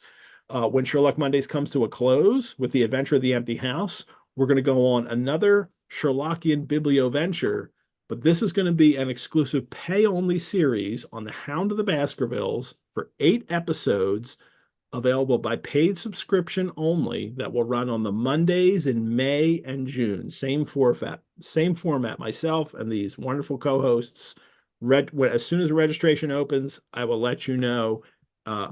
When Sherlock Mondays comes to a close with the Adventure of the Empty House, we're going to go on another Sherlockian biblioventure, but this is going to be an exclusive pay-only series on the Hound of the Baskervilles for 8 episodes, available by paid subscription only, that will run on the Mondays in May and June. Same format. Myself and these wonderful co-hosts. As soon as the registration opens, I will let you know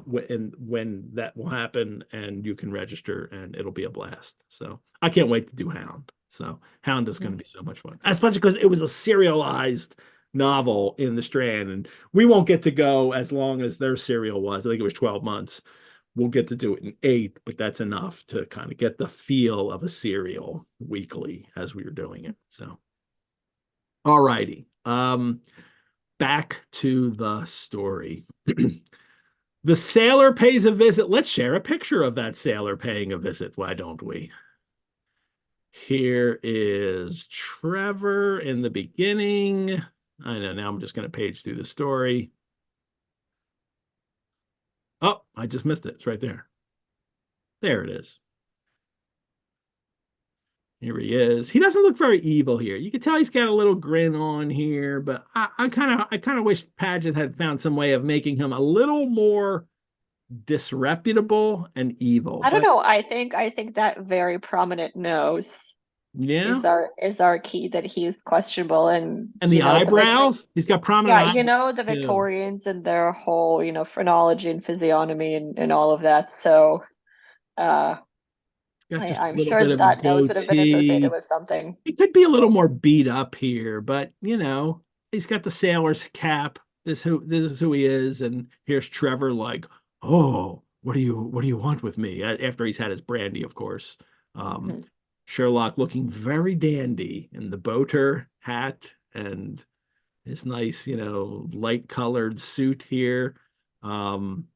when that will happen, and you can register, and it'll be a blast. So I can't wait to do Hound. So Hound is going to be so much fun, especially because it was a serialized novel in the Strand. And we won't get to go as long as their serial was. I think it was 12 months. We'll get to do it in 8, but that's enough to kind of get the feel of a serial weekly as we were doing it. So, all righty. Back to the story. The sailor pays a visit. Let's share a picture of that sailor paying a visit. Why don't we? Here is Trevor in the beginning. I know, now I'm just going to page through the story. Oh, I just missed it. It's right there. There it is. Here he is. He doesn't look very evil here. You can tell he's got a little grin on here, but I kind of wish Paget had found some way of making him a little more disreputable and evil. I don't But know. I think that very prominent nose yeah, is our key, that he's questionable. And and the eyebrows. He's got prominent yeah, eyebrows the too. Victorians and their whole, phrenology and physiognomy and all of that. So uh Got just a I'm little sure bit that of a that nose would have been associated goatee. with something. He could be a little more beat up here, but he's got the sailor's cap. This is who he is, and here's Trevor like, oh, what do you want with me? After he's had his brandy, of course. Um, Mhm. Sherlock looking very dandy in the boater hat and his nice, light colored suit here. Um,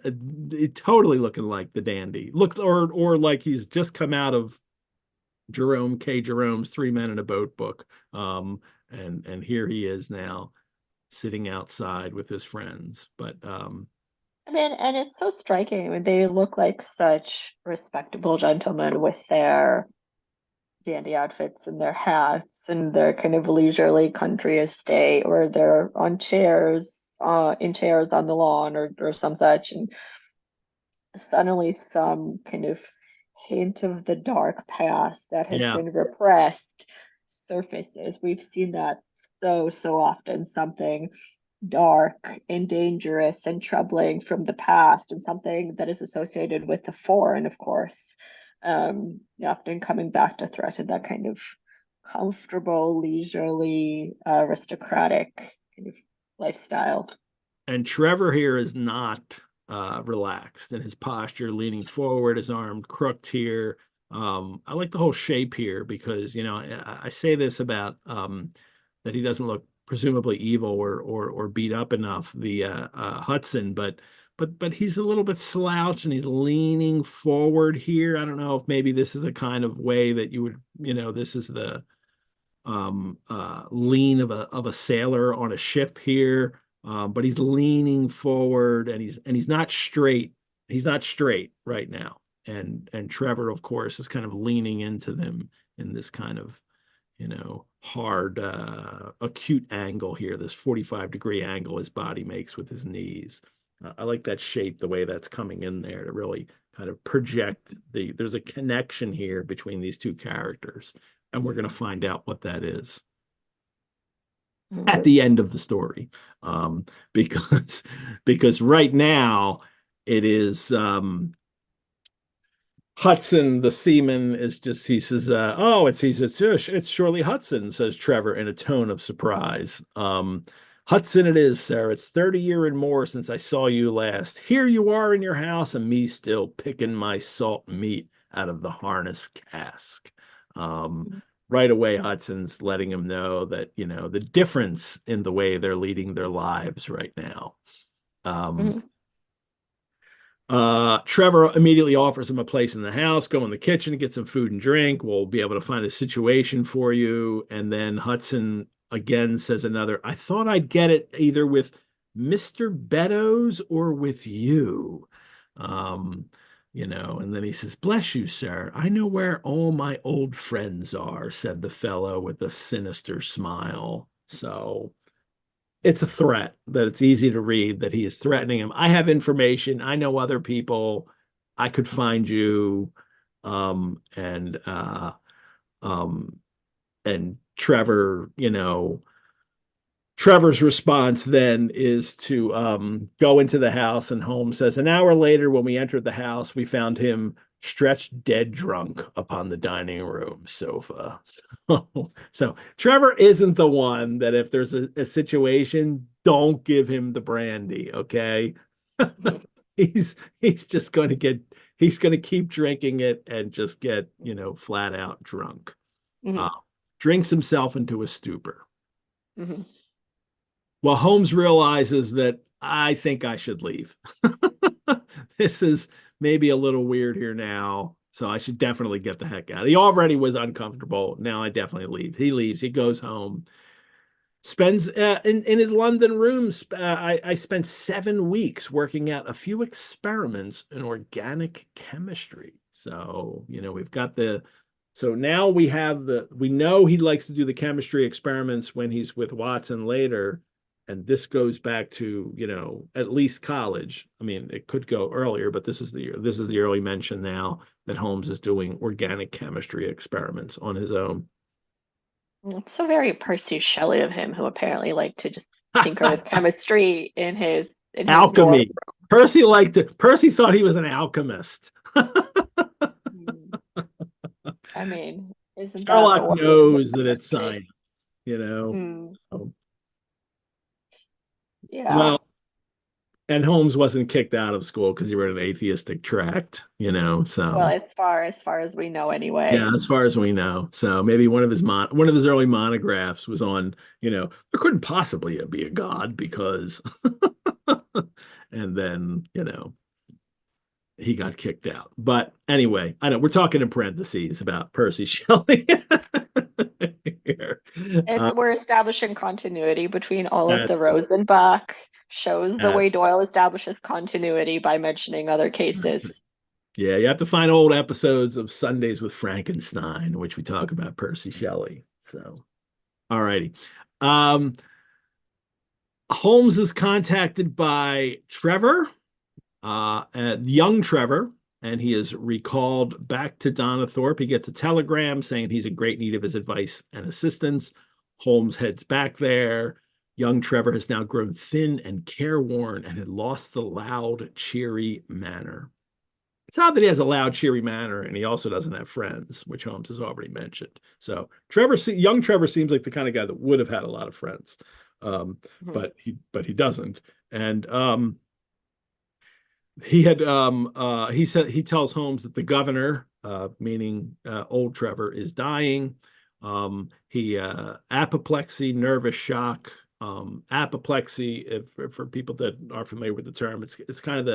it totally looking like the dandy. Look, or like he's just come out of Jerome K. Jerome's Three Men in a Boat book. And here he is now sitting outside with his friends. But I mean, and it's so striking. I mean, they look like such respectable gentlemen with their dandy outfits and their hats and their kind of leisurely country estate, or they're on chairs, in chairs on the lawn, or some such. And suddenly some kind of hint of the dark past that has yeah, been repressed surfaces. We've seen that so often. Something dark and dangerous and troubling from the past, and something that is associated with the foreign, of course, often coming back to threaten that kind of comfortable, leisurely, aristocratic kind of lifestyle. and Trevor here is not relaxed in his posture, leaning forward, his arm crooked here. I like the whole shape here because I say this about that he doesn't look presumably evil or beat up enough, the Hudson, but he's a little bit slouched and he's leaning forward here. I don't know if maybe this is a kind of way that you would, this is the lean of a sailor on a ship here. But he's leaning forward and he's not straight. He's not straight right now. And Trevor, of course, is kind of leaning into them in this kind of, hard, acute angle here, this 45-degree angle his body makes with his knees. I like that shape, the way that's coming in there to really kind of project there's a connection here between these two characters, and we're going to find out what that is at the end of the story. Because because right now it is Hudson, the seaman, is just he says, "Oh, it's surely Hudson," says Trevor in a tone of surprise. Hudson, it is, sir. It's 30 year and more since I saw you last. Here you are in your house, and me still picking my salt meat out of the harness cask. Right away, Hudson's letting him know that, the difference in the way they're leading their lives right now. Um, Mhm. Trevor immediately offers him a place in the house. Go in the kitchen, get some food and drink. We'll be able to find a situation for you. And then Hudson again says I thought I'd get it either with Mr. Beddoes or with you. Um, and then he says, bless you, sir. I know where all my old friends are, said the fellow with a sinister smile. So it's a threat that it's easy to read that he is threatening him. I have information. I know other people. I could find you. Um, and um, and Trevor, Trevor's response then is to go into the house, and Holmes says, an hour later, when we entered the house, we found him stretched dead drunk upon the dining room sofa. So Trevor isn't the one that if there's a situation, don't give him the brandy, okay? He's just going to he's going to keep drinking it and just get, flat out drunk. Uh, Mhm. Drinks himself into a stupor. Mhm. Well, Holmes realizes that I think I should leave. This is maybe a little weird here now, so I should definitely get the heck out. He already was uncomfortable. Now I definitely leave. He leaves. He goes home. Spends in his London rooms. I spent 7 weeks working out a few experiments in organic chemistry. So we've got the. So now we know he likes to do the chemistry experiments when he's with Watson later, and this goes back to at least college. I mean, it could go earlier, but this is the early mention now that Holmes is doing organic chemistry experiments on his own. It's so very Percy Shelley of him, who apparently liked to just tinker with chemistry in his dorm Alchemy. Percy thought he was an alchemist. room. I mean, isn't that the Sherlock origins of knows that it's chemistry? science, you know. Mm, Um, yeah. Well, and Holmes wasn't kicked out of school because he wrote an atheistic tract. Well, So as far as we know, yeah, anyway. as far as we know. So maybe one of his early monographs was on, there couldn't possibly be a god because and then, he got kicked out. But anyway, I know we're talking in parentheses about Percy Shelley here. Uh, We're establishing continuity between all of the that's Rosenbach shows, the that's way Doyle establishes continuity by mentioning other that's cases. it. Yeah, you have to find old episodes of Sundays with Frankenstein, in which we talk about Percy Shelley. So, all righty. Um, Holmes is contacted by Trevor, young Trevor, and he is recalled back to Donnithorpe. He gets a telegram saying he's in great need of his advice and assistance. Holmes heads back there. Young Trevor has now grown thin and careworn and had lost the loud, cheery manner. It's odd that he has a loud, cheery manner, and he also doesn't have friends, which Holmes has already mentioned. So young Trevor seems like the kind of guy that would have had a lot of friends, um, Mhm. but he doesn't. And he tells Holmes that the governor, meaning old Trevor, is dying. He apoplexy, nervous shock. Apoplexy, for people that are familiar with the term, it's kind of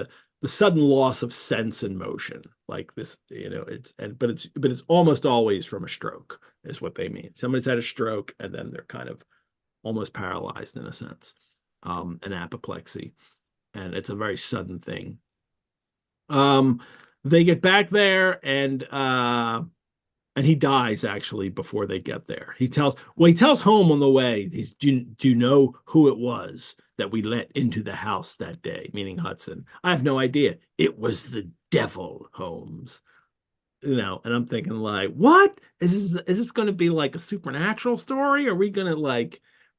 the sudden loss of sense and motion, like this. But it's almost always from a stroke, is what they mean. Somebody's had a stroke and then they're kind of almost paralyzed in a sense. An apoplexy, and it's a very sudden thing. Um, they get back there, and he dies actually before they get there. He tells home on the way, do you know who it was that we let into the house that day? Meaning Hudson. I have no idea. It was the devil, Holmes. And I'm thinking like, what? Is this going to be like a supernatural story? Are we going to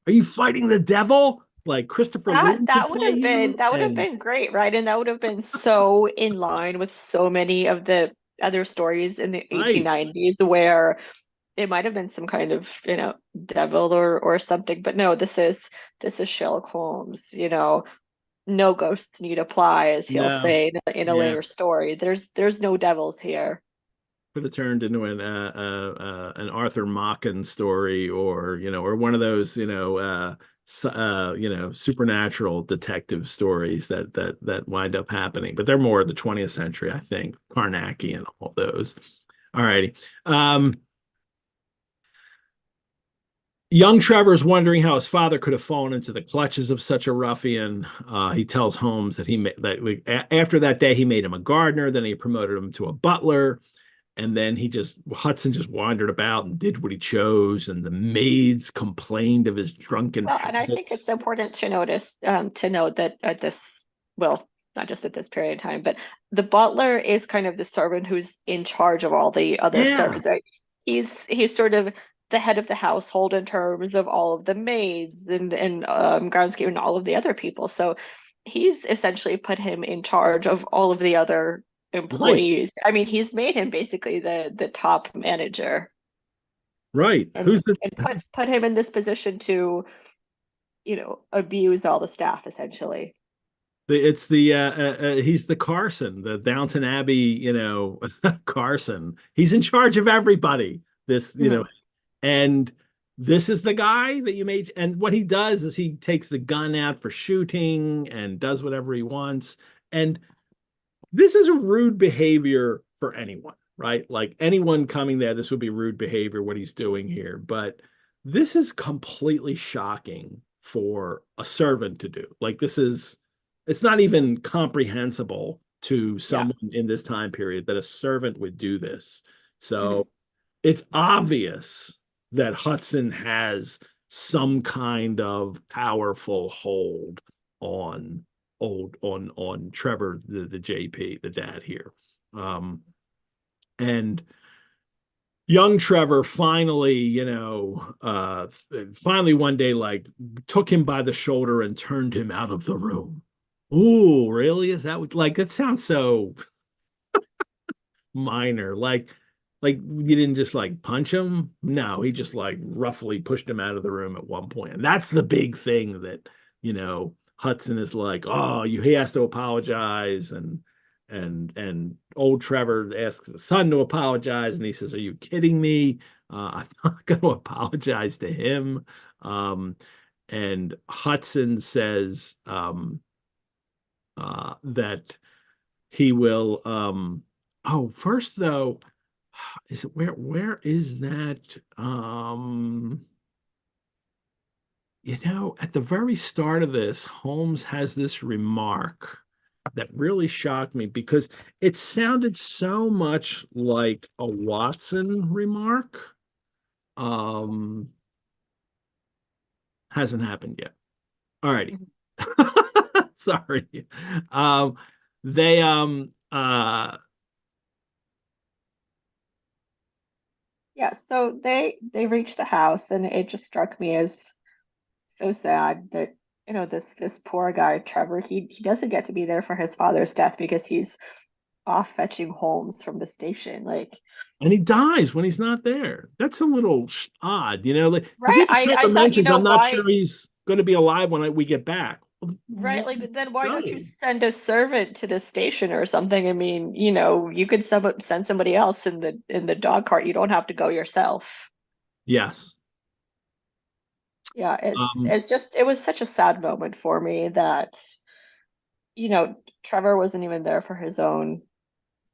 are you fighting the devil? Like Christopher That Lee could that would play have been you? that would have And been great, right? And that would have been so in line with so many of the other stories in the right. 1890s where it might have been some kind of, devil or something. But no, this is Sherlock Holmes, no ghosts need apply, as he'll No. say in a Yeah. later story. There's no devils here. Could have turned into an Arthur Machen story, or one of those, supernatural detective stories that wind up happening. But they're more of the 20th century, I think. Carnacki and all those. All righty. Young Trevor is wondering how his father could have fallen into the clutches of such a ruffian. He tells Holmes that after that day he made him a gardener, then he promoted him to a butler, and then Hudson just wandered about and did what he chose, and the maids complained of his drunken Well, and I think it's habits. important to note that at this, well, not just at this period of time, but the butler is kind of the servant who's in charge of all the other Yeah, servants, right? He's sort of the head of the household in terms of all of the maids and groundskeeper and all of the other people. So he's essentially put him in charge of all of the other Right. employees. I mean, he's made him basically the top manager Right. Who's the and put him in this position to, abuse all the staff essentially. it's the he's the Carson, the Downton Abbey, Carson. He's in charge of everybody. This, Mhm. and this is the guy that you made. And what he does is he takes the gun out for shooting and does whatever he wants. And this is a rude behavior for anyone, right? Like anyone coming there, this would be rude behavior, what he's doing here. But this is completely shocking for a servant to do. Like it's not even comprehensible to Yeah. someone in this time period that a servant would do this. Mhm. So it's obvious that Hudson has some kind of powerful hold on on Trevor, the JP, the dad here. Um, and young Trevor finally, finally one day, like, took him by the shoulder and turned him out of the room. Ooh, really? Is that like, that sounds so minor. Like you didn't just like punch him? No, he just like roughly pushed him out of the room at one point. And that's the big thing that, Hudson is like, oh, he has to apologize, and old Trevor asks the son to apologize, and he says, "Are you kidding me? I'm not going to apologize to him." Um, and Hudson says that he will. Oh, first though, is it where is that? At the very start of this, Holmes has this remark that really shocked me because it sounded so much like a Watson remark. Um, hasn't happened yet. All righty. Mhm. Sorry. Um, they Yeah, so they reached the house, and it just struck me as so sad that this poor guy Trevor, he doesn't get to be there for his father's death because he's off fetching Holmes from the station. Like, and he dies when he's not there. That's a little odd, like because right? even I Trevor thought, mentions, "I'm not why, sure he's going to be alive when we get back." Well, right? why Like, then why don't you go? send a servant to the station or something? I mean, you could send somebody else in the dog cart. You don't have to go yourself. Yes. Yeah, Um, it was such a sad moment for me that, Trevor wasn't even there for his own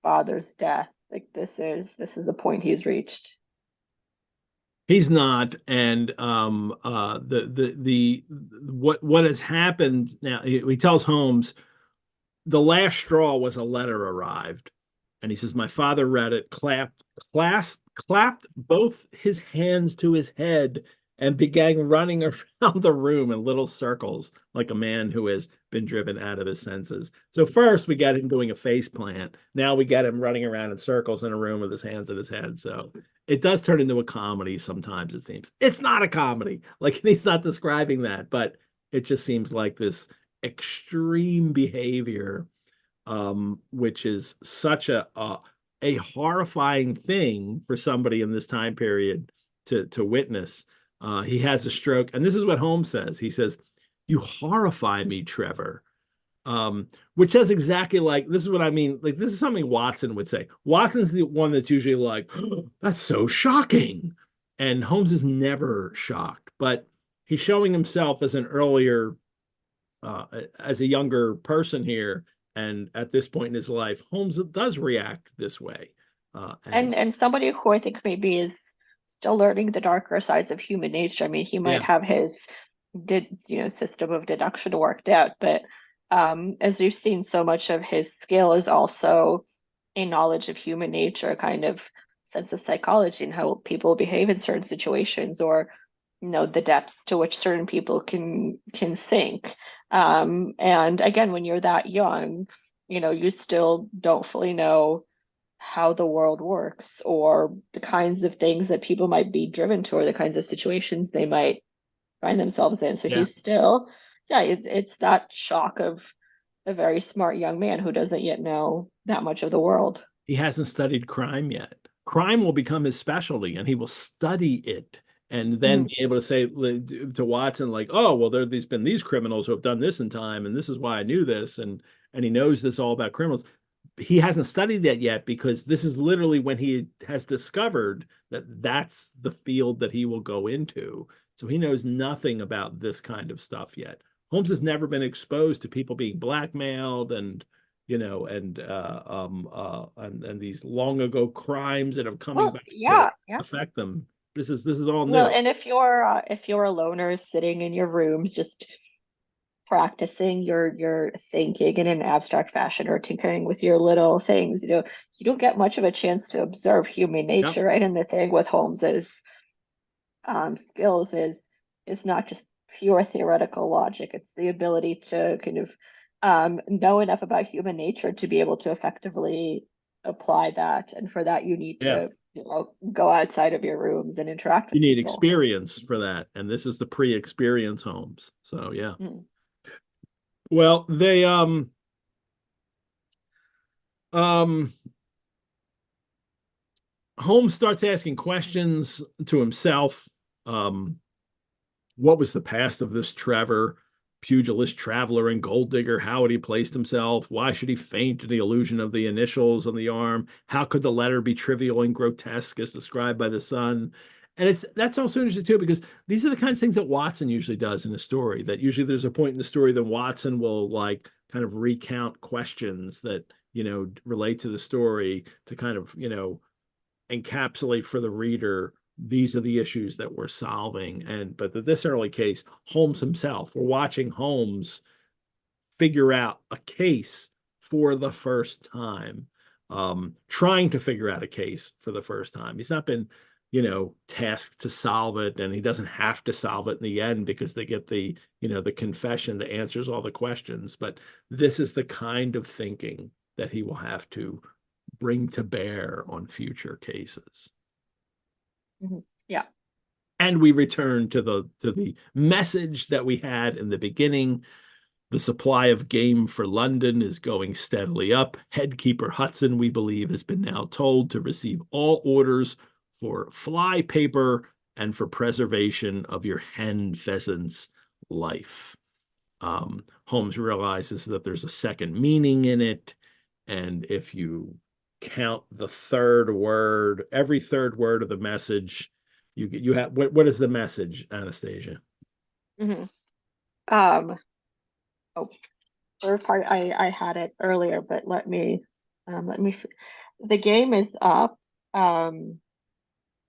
father's death. Like, this is the point he's reached. he's not, and the what has happened now? He tells Holmes the last straw was a letter arrived, and he says my father read it, clapped both his hands to his head, and began running around the room in little circles like a man who has been driven out of his senses. So first we got him doing a face plant. Now we got him running around in circles in a room with his hands in his head. So it does turn into a comedy sometimes, it seems. It's not a comedy. Like, he's not describing that, but it just seems like this extreme behavior, which is such a horrifying thing for somebody in this time period to witness. He has a stroke, and this is what Holmes says. He says, "You horrify me, Trevor." Which says exactly like, this is what I mean. Like, this is something Watson would say. Watson's the one that's usually like, "Oh, that's so shocking," and Holmes is never shocked, but he's showing himself as an earlier as a younger person here, and at this point in his life, Holmes does react this way. And As and somebody who I think maybe is still learning the darker sides of human nature. I mean, he Yeah, might have his system of deduction worked out, but as we've seen, so much of his skill is also a knowledge of human nature, kind of sense of psychology and how people behave in certain situations, or the depths to which certain people can think. And again, when you're that young, you still don't fully know how the world works or the kinds of things that people might be driven to or the kinds of situations they might find themselves in. So Yeah. he's still, yeah, it's that shock of a very smart young man who doesn't yet know that much of the world. He hasn't studied crime yet. Crime will become his specialty and he will study it and then Mhm. be able to say to Watson, like, oh, well, there's been these criminals who have done this in time, and this is why I knew this, and he knows this all about criminals. He hasn't studied that yet because this is literally when he has discovered that that's the field that he will go into. So he knows nothing about this kind of stuff yet. Holmes has never been exposed to people being blackmailed and and these long ago crimes that are coming Well, back to yeah, yeah. affect them. This is all Well, new. and if you're a loner sitting in your rooms just practicing your thinking in an abstract fashion or tinkering with your little things, you don't get much of a chance to observe human Yep. nature, right? And the thing with Holmes's skills is it's not just pure theoretical logic. It's the ability to kind of know enough about human nature to be able to effectively apply that. And for that, you need Yeah. to, go outside of your rooms and interact You with need people. experience for that. And this is the pre-experience Holmes. So yeah. Mm. Well, they um Holmes starts asking questions to himself. Um, what was the past of this Trevor, pugilist, traveler, and gold digger? How had he placed himself? Why should he faint in the illusion of the initials on the arm? How could the letter be trivial and grotesque as described by the son? And that's also interesting too, because these are the kinds of things that Watson usually does in a story. That usually there's a point in the story that Watson will like kind of recount questions that relate to the story to kind of encapsulate for the reader these are the issues that we're solving. And but in this early case, Holmes himself, we're watching Holmes figure out a case for the first time, trying to figure out a case for the first time. He's not been tasked to solve it, and he doesn't have to solve it in the end because they get the confession that answers all the questions. But this is the kind of thinking that he will have to bring to bear on future cases. Mhm. Yeah. And we return to the message that we had in the beginning. The supply of game for London is going steadily up. Headkeeper Hudson, we believe, has been now told to receive all orders for fly paper and for preservation of your hen pheasant's life. Holmes realizes that there's a second meaning in it, and if you count the third word, every third word of the message, you have what is the message, Anastasia? Hmm. Um, oh, first part I had it earlier, but the game is up. Um,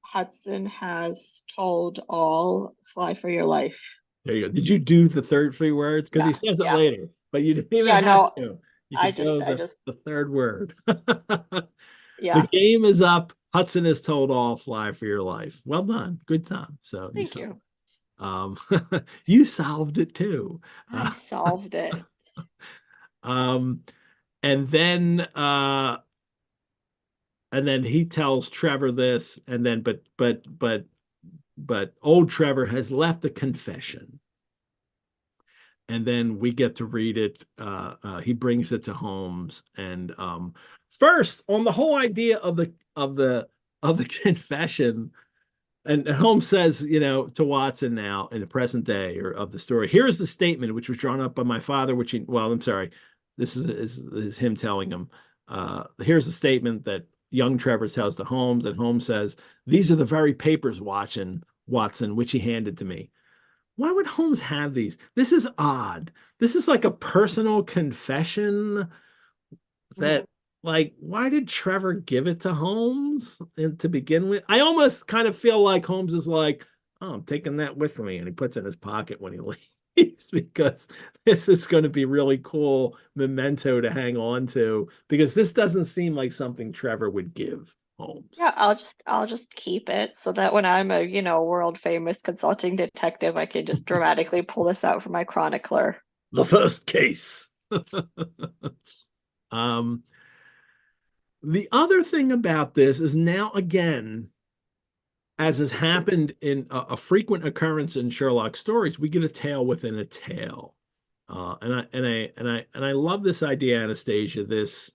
Hudson has told all, fly for your life. There you go. Did you do the third three words? Because he Yeah, says it yeah, later, but you didn't even yeah. have No, to. You I could go just, I the, just, the third word. The yeah. game is up. Hudson is told all fly for your life. Well done. Good time. So you Thank solved you. um you solved it too. I solved it. Um and then he tells Trevor this, and then but old Trevor has left a confession, and then we get to read it. He brings it to Holmes, and first on the whole idea of the confession, and Holmes says, to Watson now in the present day or of the story, here is the statement which was drawn up by my father, well, I'm sorry, this is him telling him. Here's the statement that young Trevor tells to Holmes, and Holmes says, these are the very papers, Watson, which he handed to me. Why would Holmes have these? This is odd. This is like a personal confession Mhm. that, like, why did Trevor give it to Holmes and to begin with? I almost kind of feel like Holmes is like, oh, I'm taking that with me, and he puts it in his pocket when he leaves because this is going to be really cool memento to hang on to, because this doesn't seem like something Trevor would give Holmes. Yeah, I'll just keep it so that when I'm a, world famous consulting detective, I can just dramatically pull this out from my chronicler. The first case. um The other thing about this is now again, as has happened in a frequent occurrence in Sherlock stories, we get a tale within a tale. And I love this idea, Anastasia. This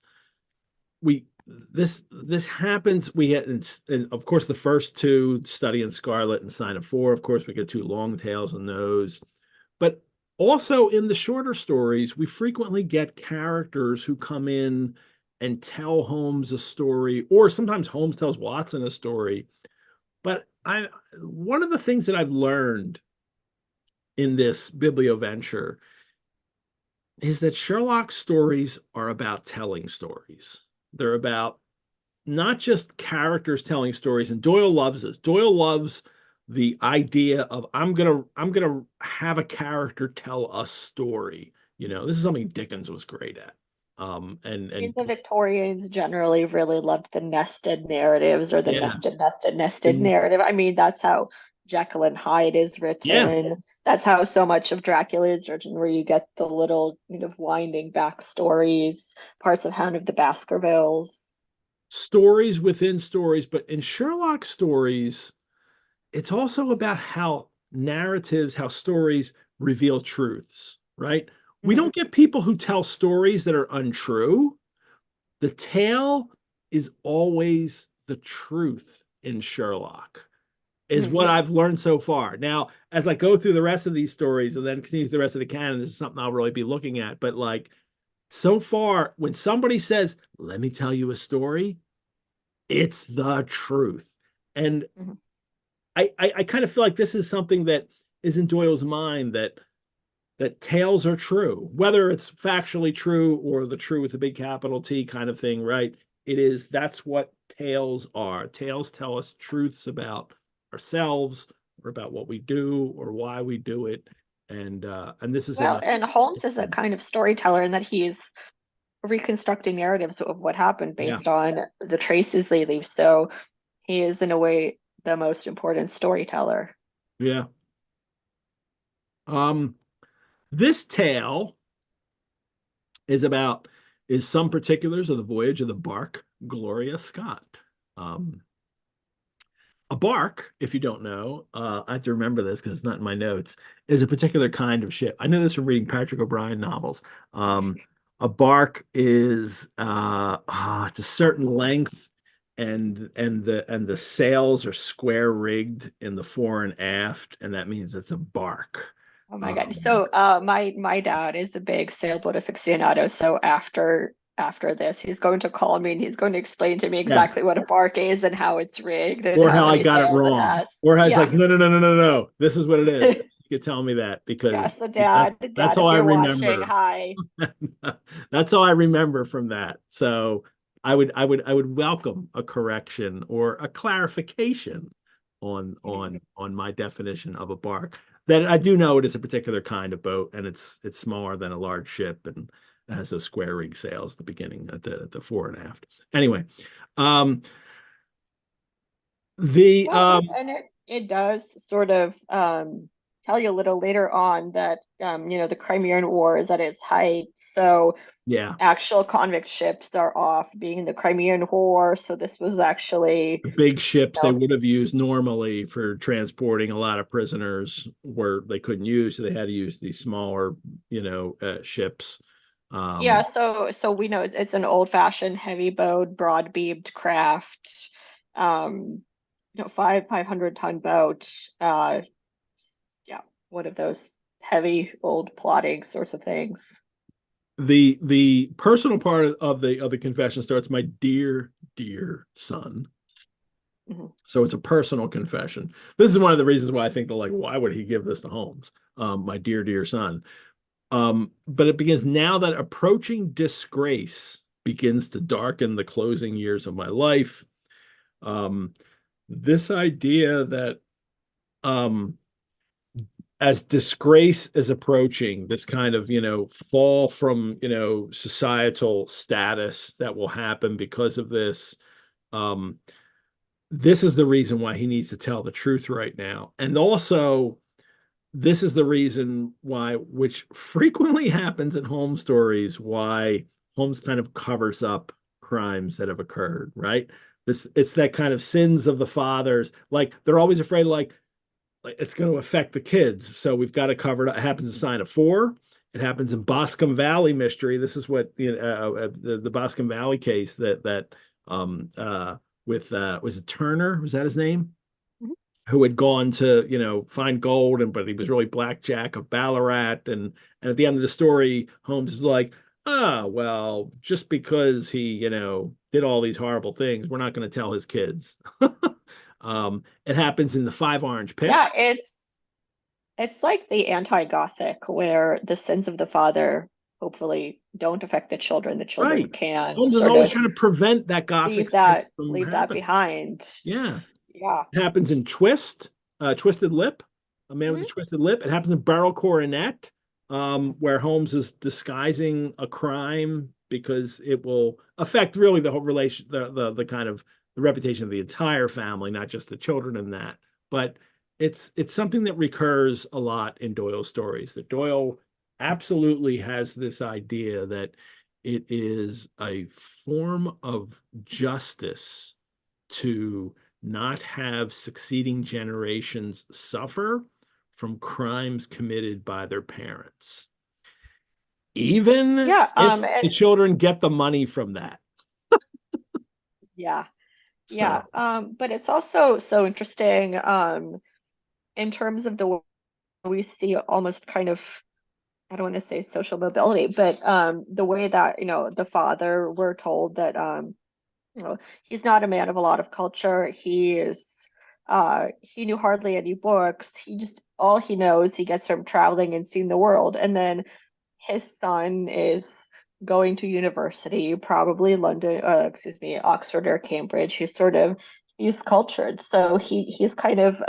happens. We had, and of course, the first two, Study in Scarlet and Sign of Four. Of course, we get two long tales in those. But also in the shorter stories, we frequently get characters who come in and tell Holmes a story, or sometimes Holmes tells Watson a story. But one of the things that I've learned in this biblioventure is that Sherlock stories are about telling stories. They're about not just characters telling stories, and Doyle loves this. Doyle loves the idea of I'm gonna have a character tell a story. This is something Dickens was great at. And The Victorians generally really loved the nested narratives or the yeah, nested and narrative. I mean, that's how Jekyll and Hyde is yeah, written. That's how so much of Dracula is written, where you get the little winding back stories, parts of Hound of the Baskervilles. stories within stories, but in Sherlock stories, it's also about how stories reveal truths, right? We Mhm, don't get people who tell stories that are untrue. The tale is always the truth in Sherlock, is mhm. what I've learned so far. Now, as I go through the rest of these stories and then continue through the rest of the canon, this is something I'll really be looking at. But like so far, when somebody says, let me tell you a story, it's the truth. And Mhm. I kind of feel like this is something that is in Doyle's mind, that tales are true, whether it's factually true or the true with a big capital T kind of thing, right? That's what tales are. Tales tell us truths about ourselves or about what we do or why we do it. And this is Well, about and Holmes is a Dickens. kind of storyteller in that he's reconstructing narratives of what happened Yeah, based on the traces they leave. So he is, in a way, the most important storyteller. yeah. Um, this tale is some particulars of the voyage of the bark Gloria Scott. Um, a bark, if you don't know, I have to remember this because it's not in my notes, is a particular kind of ship. I know this from reading Patrick O'Brian novels. A bark is it's a certain length, and the sails are square rigged in the fore and aft, and that means it's a bark. Oh my God. Um, So my dad is a big sailboat aficionado. So after this, he's going to call me and he's going to explain to me yeah, exactly what a bark is and how it's rigged and or how how I many got it sails it wrong, has. or how it's Yeah. like, no, no, no, no, no, no, this is what it is. You could tell me that Yeah. because So that's dad, all if I you're watching, remember. hi. That's all I remember from that. So I would welcome a correction or a clarification on Mhm. my definition of a bark. That I do know it is a particular kind of boat, and it's smaller than a large ship, and it has those square rig sails at the beginning, at the fore and aft. Anyway, um, the Well, and it does sort of tell you a little later on that the Crimean War is at its height. So yeah, actual convict ships are off being the Crimean War. So this was actually, the big ships they know, would have used normally for transporting a lot of prisoners where they couldn't use, so they had to use these smaller, ships. yeah. Um, So we know it's an old-fashioned heavy boat, broad-beamed craft, 500-ton boat. Yeah, one of those heavy old plotting sorts of things. the personal part of the confession starts, my dear, dear son. Mhm. So it's a personal confession. This is one of the reasons why I think they're like, why would he give this to Holmes? My dear, dear son. But it begins, now that approaching disgrace begins to darken the closing years of my life. Um, this idea that um, as disgrace is approaching, this kind of, fall from, societal status that will happen because of this. Um, this is the reason why he needs to tell the truth right now. And also, this is the reason why, which frequently happens in Holmes stories, why Holmes kind of covers up crimes that have occurred, right? This it's that kind of sins of the fathers. Like they're always afraid, like it's going to affect the kids. So we've got to cover it. It happens in Sign of Four. It happens in Boscombe Valley Mystery. This is what the Boscombe Valley case that with was it Turner? Was that his name? Mhm. Who had gone to find gold, and but he was really Blackjack of Ballarat, and at the end of the story, Holmes is like, ah, well, just because he did all these horrible things, we're not going to tell his kids. It happens in the Five Orange Yeah, Pip. it's like the anti-Gothic where the sins of the father hopefully don't affect the children. The children Right. can Holmes is sort always of trying to prevent that Gothic sin from leave that happening. behind. Yeah. Yeah. It happens in Twisted Lip, A Man with a Mhm. Twisted Lip. It happens in Barrel Coronet, where Holmes is disguising a crime because it will affect really the whole relation, the kind of the reputation of the entire family, not just the children in that. But it's something that recurs a lot in Doyle stories. That Doyle absolutely has this idea that it is a form of justice to not have succeeding generations suffer from crimes committed by their parents, even Yeah, if and the children get the money from that. yeah. Yeah. So, But it's also so interesting in terms of the way we see almost kind of, I don't want to say social mobility, but the way that, the father, we're told that he's not a man of a lot of culture. He knew hardly any books. He just all he knows he gets from traveling and seeing the world. And then his son is going to university, probably London, excuse me, Oxford or Cambridge. He's cultured. So he's kind of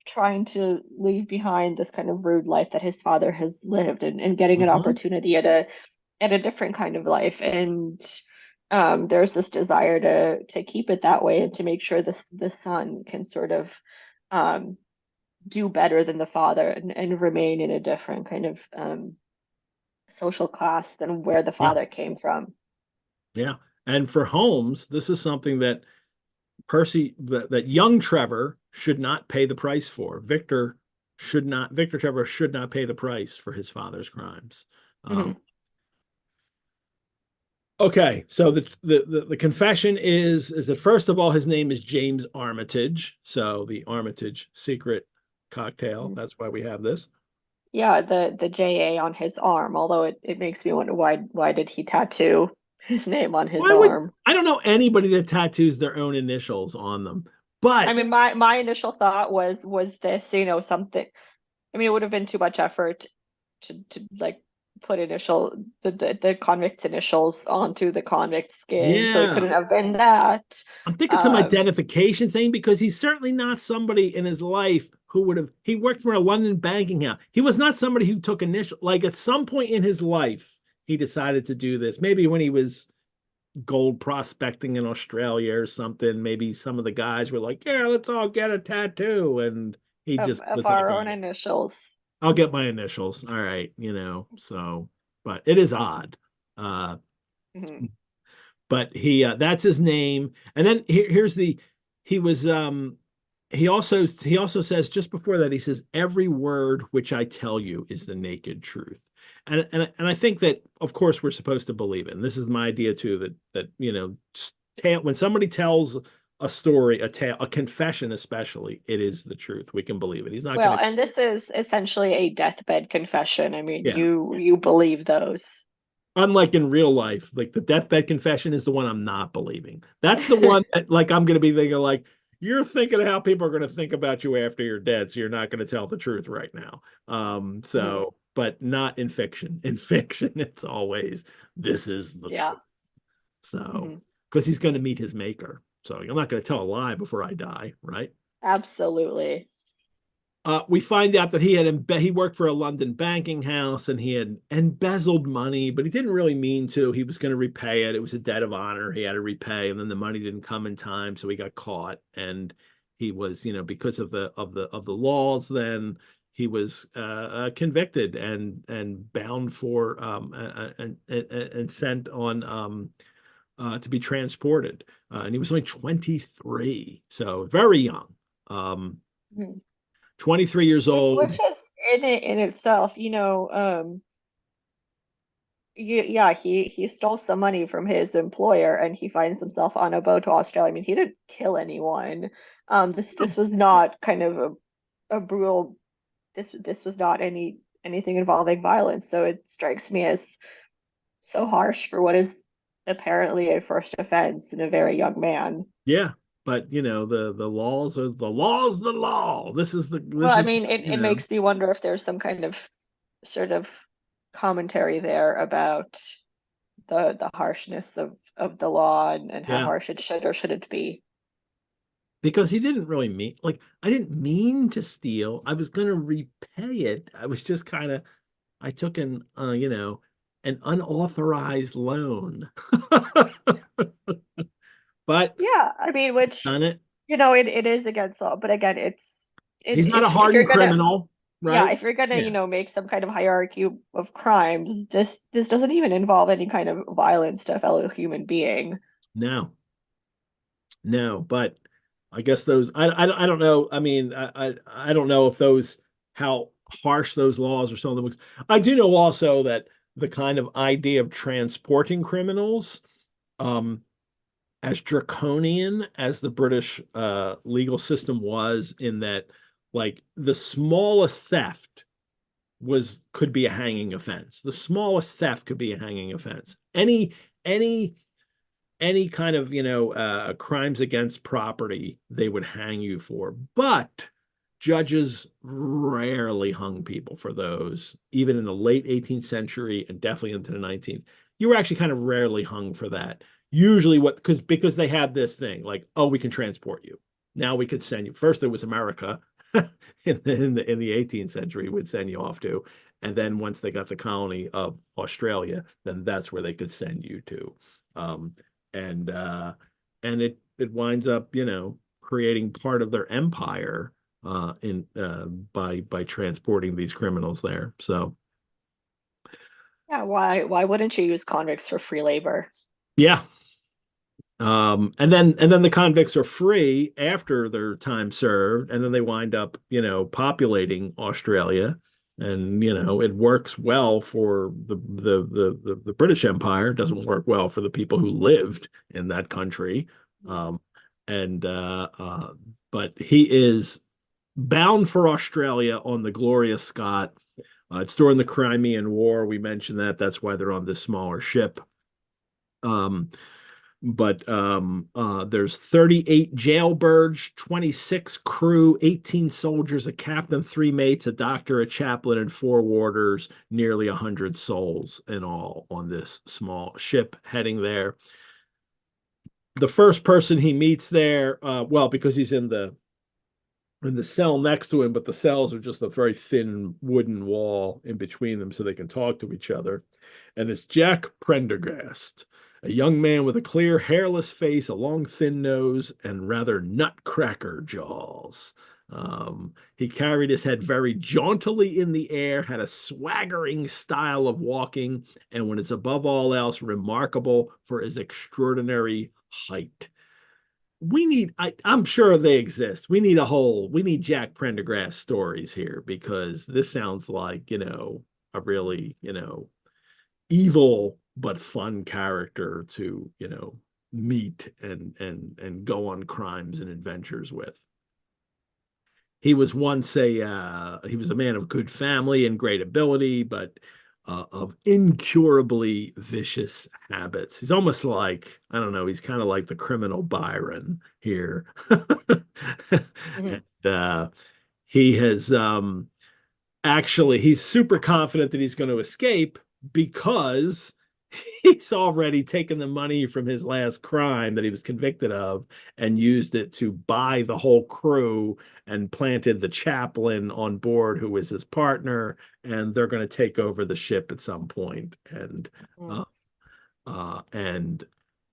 trying to leave behind this kind of rude life that his father has lived, and getting an mhm, opportunity at a different kind of life. And there's this desire to keep it that way and to make sure this son can sort of um, do better than the father, and remain in a different kind of social class than where the yeah, father came from. yeah. And for Holmes, this is something that that young Trevor should not pay the price for. Victor Trevor should not pay the price for his father's crimes. Um, Mhm. Okay, so the confession is that first of all, his name is James Armitage, so the Armitage Secret cocktail. Mhm. That's why we have this. Yeah, the JA on his arm, although it makes me wonder why did he tattoo his name on his Why would arm? I don't know anybody that tattoos their own initials on them, I but mean, my initial thought was this, something. I mean, it would have been too much effort to like put the convict's initials onto the convict's skin, so it yeah, couldn't have been that. I'm thinking some Um, identification thing because he's certainly not somebody in his life who would have. He worked for a London banking house. He was not somebody who took initial. Like at some point in his life, he decided to do this. Maybe when he was gold prospecting in Australia or something. Maybe some of the guys were like, "Yeah, let's all get a tattoo," and he of just of was like, our "All own right, initials. I'll get my initials." All right, So, but it is odd. Uh, Mhm. but that's his name. And then here's the he was he also says just before that he says every word which I tell you is the naked truth. And I think that of course we're supposed to believe it. And this is my idea too that when somebody tells a story, a tale, a confession especially, it is the truth. We can believe it. He's not Well, going to and this is essentially a deathbed confession. I mean, yeah. you believe those. Unlike in real life, like the deathbed confession is the one I'm not believing. That's the one that like I'm gonna be thinking like you're thinking of how people are gonna think about you after you're dead, so you're not gonna tell the truth right now. Mhm. But not in fiction. In fiction, it's always this is the Yeah. truth. So Mhm. because he's gonna meet his maker. So I'm not gonna tell a lie before I die, right? Absolutely. We find out that he worked for a London banking house and he had embezzled money, but he didn't really mean to. He was going to repay it. It was a debt of honor. He had to repay, and then the money didn't come in time, so he got caught. And he was, because of the laws, then he was convicted and bound for and sent on to be transported. And he was only 23, so very young. Um, Mhm. 23 years Which old. is in itself, yeah, he stole some money from his employer and he finds himself on a boat to Australia. I mean, he didn't kill anyone. This was not kind of a brutal this was not anything involving violence. So it strikes me as so harsh for what is apparently a first offense in a very young man. Yeah, but the laws are the law's the law. Well, This I is mean, it makes me wonder if there's some kind of sort of commentary there about the harshness of the law and how yeah, harsh it should or shouldn't be. because he didn't really mean, like, I didn't mean to steal. I was going to repay it. I was just kind of I took an unauthorized loan. But Yeah, I mean, which done it. it is against law, but again, He's not a if you're hardened gonna criminal, yeah, right? if you're gonna, Yeah. make some kind of hierarchy of crimes, this doesn't even involve any kind of violence to a fellow human being. No, no, but I guess those I don't know. I mean, I don't know if those how harsh those laws or some of them. I do know also that the kind of idea of transporting criminals, um, as draconian as the British legal system was, in that, like, the smallest theft was could be a hanging offense. The smallest theft could be a hanging offense. Any any kind of crimes against property they would hang you for, but judges rarely hung people for those. Even in the late 18th century and definitely into the 19th, you were actually kind of rarely hung for that. Usually what because they had this thing like, oh, we can transport you, now we could send you. First it was America in the 18th century would send you off to, and then once they got the colony of Australia, then that's where they could send you to. um, and it winds up creating part of their empire in by transporting these criminals there. So Yeah, why wouldn't you use convicts for free labor? yeah. And then the convicts are free after their time served, and then they wind up populating Australia. And it works well for the British Empire. It doesn't work well for the people who lived in that country. um and but he is bound for Australia on the Gloria Scott. It's during the Crimean War. We mentioned that. That's why they're on this smaller ship. Um, but there's 38 jailbirds, 26 crew, 18 soldiers, a captain, three mates, a doctor, a chaplain, and four warders, nearly 100 souls in all on this small ship heading there. The first person he meets there, well, because he's in the cell next to him, but the cells are just a very thin wooden wall in between them so they can talk to each other. And it's Jack Prendergast, a young man with a clear, hairless face, a long, thin nose, and rather nutcracker jaws. He carried his head very jauntily in the air, had a swaggering style of walking, and when it's above all else, remarkable for his extraordinary height. I'm sure they exist. We need Jack Prendergast stories here, because this sounds like, a really, evil but fun character to, meet and go on crimes and adventures with. He was a man of good family and great ability, but of incurably vicious habits. He's almost like, I don't know, he's kind of like the criminal Byron here. Mhm. And he has actually, he's super confident that he's going to escape because he's already taken the money from his last crime that he was convicted of and used it to buy the whole crew, and planted the chaplain on board who was his partner, and they're going to take over the ship at some point. Mhm. And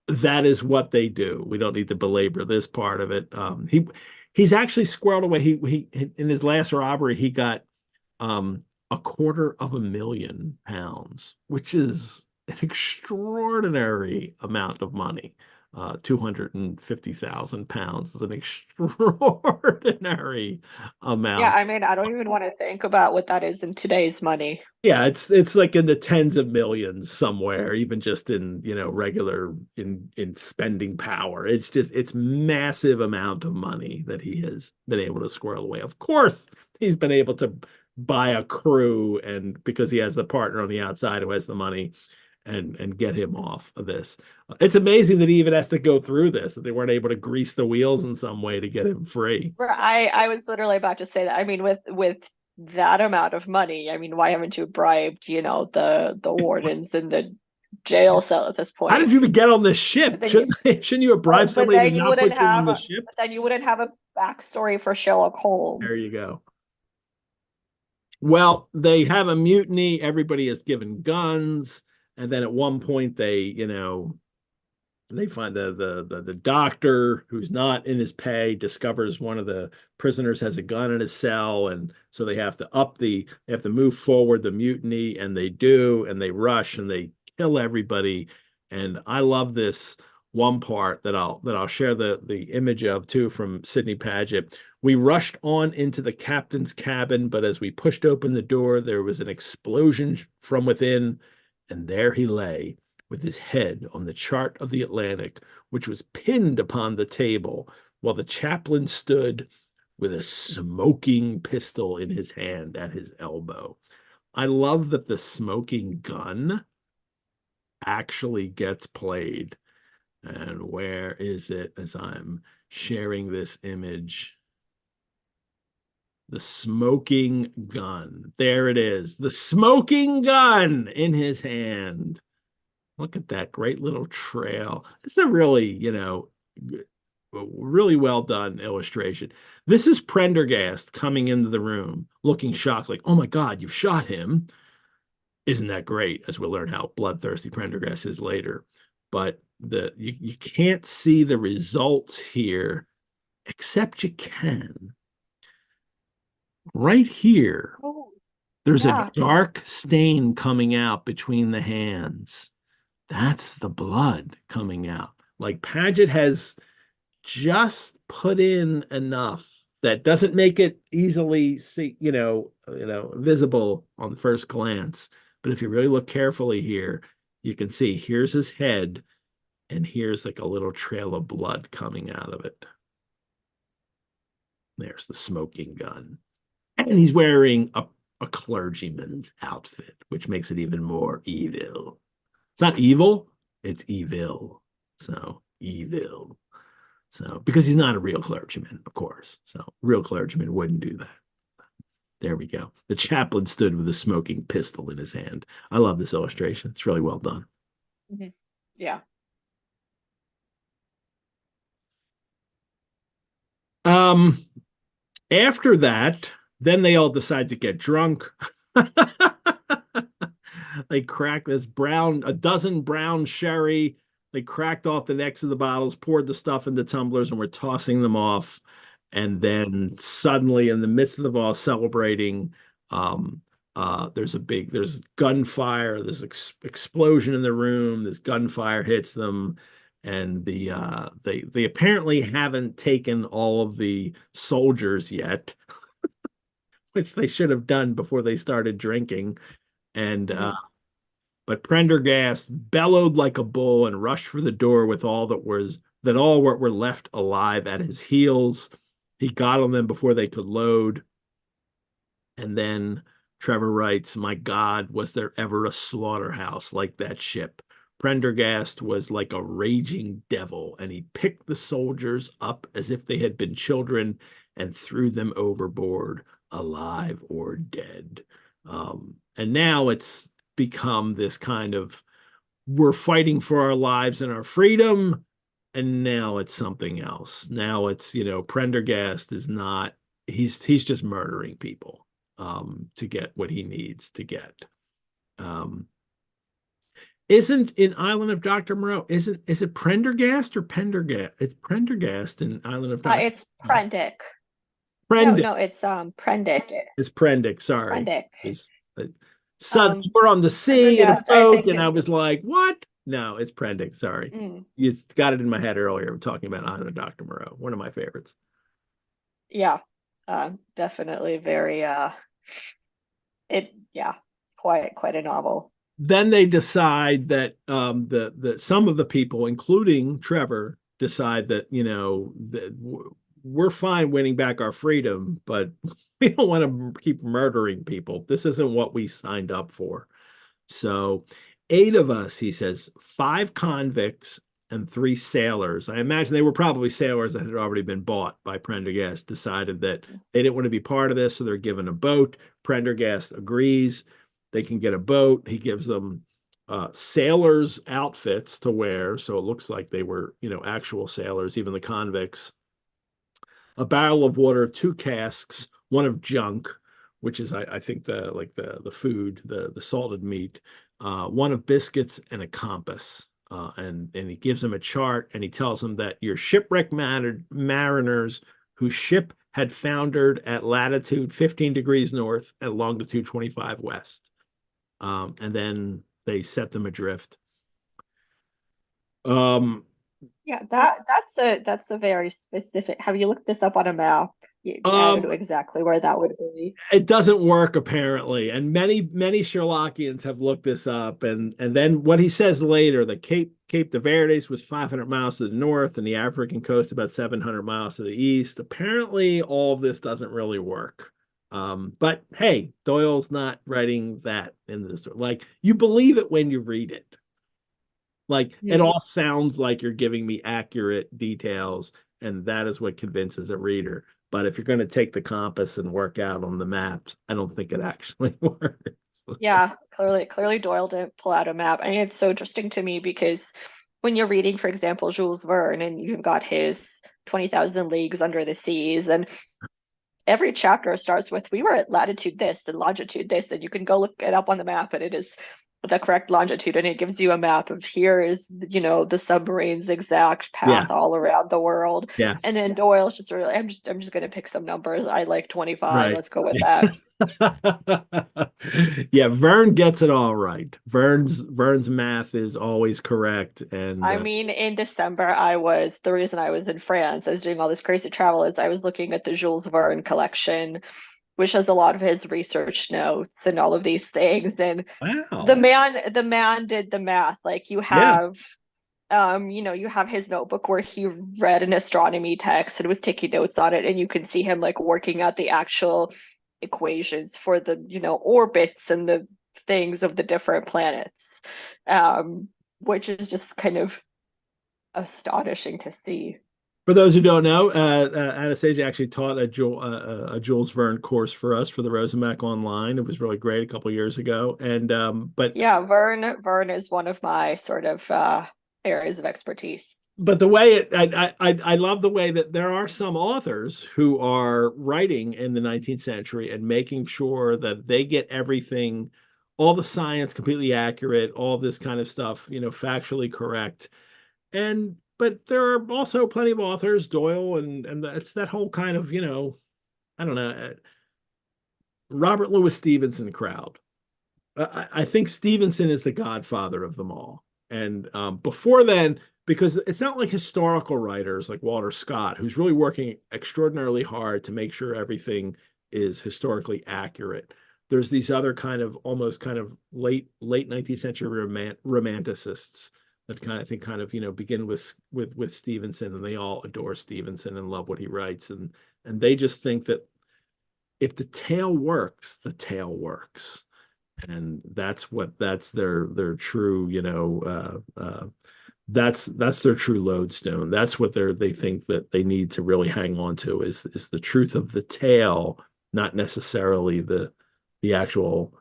that is what they do. We don't need to belabor this part of it. He's actually squirreled away. He in his last robbery he got um £250,000, which is an extraordinary amount of money. 250,000 pounds is an extraordinary Yeah, amount. I mean, I don't even want to think about what that is in today's money. Yeah, it's like in the tens of millions somewhere, even just in, regular in spending power. It's massive amount of money that he has been able to squirrel away. Of course, he's been able to buy a crew, and because he has the partner on the outside who has the money, and get him off of this. It's amazing that he even has to go through this, that they weren't able to grease the wheels in some way to get him free. I was literally about to say that. I mean, with that amount of money, I mean, why haven't you bribed, the wardens in the jail cell at this How did point? you even get on this But ship? then you, Shouldn't you have oh, bribed somebody to not put you on the ship? but then you wouldn't have a backstory for Sherlock There you Holmes. go. Well, they have a mutiny. Everybody is given guns, and then at one point they find the doctor who's not in his pay discovers one of the prisoners has a gun in his cell, and so they have to move forward the mutiny, and they do, and they rush and they kill everybody. And I love this one part that I'll share the image of too from Sidney Paget. We rushed on into the captain's cabin, but as we pushed open the door, there was an explosion from within, and there he lay with his head on the chart of the Atlantic, which was pinned upon the table, while the chaplain stood with a smoking pistol in his hand at his elbow. I love that the smoking gun actually gets played. And where is it as I'm sharing this image? The smoking gun. There it is. The smoking gun in his hand. Look at that great little trail. It's a really, really well done illustration. This is Prendergast coming into the room, looking shocked, like, oh my God, you've shot him. Isn't that great? As we'll learn how bloodthirsty Prendergast is later. But you can't see the results here, except you can. Right here, Oh, there's a yeah. dark stain coming out between the hands. That's the blood coming out. Like Paget has just put in enough that doesn't make it easily visible on the first glance. But if you really look carefully here, you can see here's his head, and here's like a little trail of blood coming out of it. There's the smoking gun. And he's wearing a clergyman's outfit, which makes it even more evil. It's not evil, it's evil. So, evil. So, because he's not a real clergyman, of course. So, real clergyman wouldn't do that. There we go. The chaplain stood with a smoking pistol in his hand. I love this illustration. It's really well done. Mhm. Yeah. Um, After that, then they all decide to get drunk. They cracked a dozen brown sherry. They cracked off the necks of the bottles, poured the stuff into tumblers, and were tossing them off. And then suddenly, in the midst of them all celebrating, um, there's gunfire, there's explosion in the room, this gunfire hits them, and they apparently haven't taken all of the soldiers yet, which they should have done before they started drinking. And Mhm. but Prendergast bellowed like a bull and rushed for the door with all were left alive at his heels. He got on them before they could load. And then Trevor writes, my God, was there ever a slaughterhouse like that ship? Prendergast was like a raging devil, and he picked the soldiers up as if they had been children and threw them overboard, alive or dead. And now it's become this kind of we're fighting for our lives and our freedom, and now it's something else. Now it's, Prendergast is not he's just murdering people to get what he needs to get. Um, isn't in Island of Dr. Moreau, is it Prendergast or Pendergast? It's Prendergast in Island of Dr. It's Prendick. No, Prendick. no, it's Prendick. It's Prendick, sorry. Prendick. It's Suddenly we're on the sea in a Prendergast, I boat, think and I is was like, what? No, it's Prendick. Sorry. mm, You got it in my head earlier. I'm talking about Anna Dr. Moreau, one of my favorites. yeah, definitely very yeah, quite a novel. Then they decide that the some of the people, including Trevor, decide that that we're fine winning back our freedom, but we don't want to keep murdering people. This isn't what we signed up for. So, eight of us, he says, five convicts and three sailors. I imagine they were probably sailors that had already been bought by Prendergast, decided that they didn't want to be part of this, so they're given a boat. Prendergast agrees. They can get a boat. He gives them sailors' outfits to wear, so it looks like they were, actual sailors, even the convicts. A barrel of water, two casks, one of junk, which is I think the food, the salted meat, one of biscuits, and a compass. And he gives them a chart, and he tells them that your shipwrecked mariners whose ship had foundered at latitude 15 degrees north at longitude 25 west. And then they set them adrift. Um, Yeah, that's a very specific. Have you looked this up on a map? Now to um, know exactly where that would be. it doesn't work apparently, and many Sherlockians have looked this up, and then what he says later, the Cape de Verdes was 500 miles to the north, and the African coast about 700 miles to the east. Apparently, all of this doesn't really work. But hey, Doyle's not writing that in this. Like, you believe it when you read it. Like, it Hmm. all sounds like you're giving me accurate details, and that is what convinces a reader. But if you're going to take the compass and work out on the maps, I don't think it actually works. Yeah, clearly Doyle didn't pull out a map. I mean, it's so interesting to me because when you're reading, for example, Jules Verne, and you've got his 20,000 Leagues Under the Seas, and every chapter starts with we were at latitude this and longitude this, and you can go look it up on the map, and it is the correct longitude, and it gives you a map of here is the submarine's exact Yeah, path all around the world. yeah, And then Doyle's just sort of I'm just going to pick some numbers. I like 25. right. Let's go with that. Yeah, Verne gets it all right. Verne's math is always correct, and I mean, in December, the reason I was in France, I was doing all this crazy travel, is I was looking at the Jules Verne collection, which has a lot of his research notes and all of these things. And wow, the man did the math. Like yeah, you have his notebook where he read an astronomy text and was taking notes on it, and you can see him like working out the actual equations for the, orbits and the things of the different planets. Um, which is just kind of astonishing to see. For those who don't know, Anastasia actually taught a Jules Verne course for us for the Rosenbach Online. It was really great a couple years ago, and Yeah, Verne is one of my sort of areas of expertise. but the way I love the way that there are some authors who are writing in the 19th century and making sure that they get everything, all the science completely accurate, all this kind of stuff, factually correct. And but there are also plenty of authors, Doyle, and it's that whole kind of, I don't know, Robert Louis Stevenson crowd. I think Stevenson is the godfather of them all. And before then, because it's not like historical writers like Walter Scott, who's really working extraordinarily hard to make sure everything is historically accurate. There's these other kind of almost kind of late 19th century romanticists that begin with Stevenson, and they all adore Stevenson and love what he writes, and they just think that if the tale works, the tale works, and that's their true, that's their true lodestone. That's what they think that they need to really hang on to is the truth of the tale, not necessarily the actual,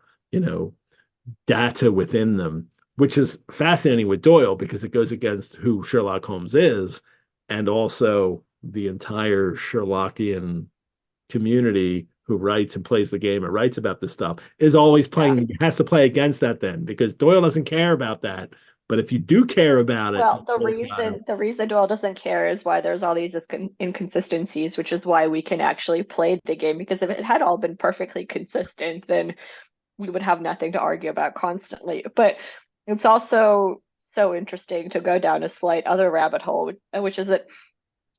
data within them, which is fascinating with Doyle because it goes against who Sherlock Holmes is, and also the entire Sherlockian community who writes and plays the game and writes about this stuff is always Yeah. playing, has to play against that then, because Doyle doesn't care about that. But if you do care about it, Well, the reason Doyle doesn't care is why there's all these inconsistencies, which is why we can actually play the game. Because if it had all been perfectly consistent, then we would have nothing to argue about constantly. But it's also so interesting to go down a slight other rabbit hole, which is that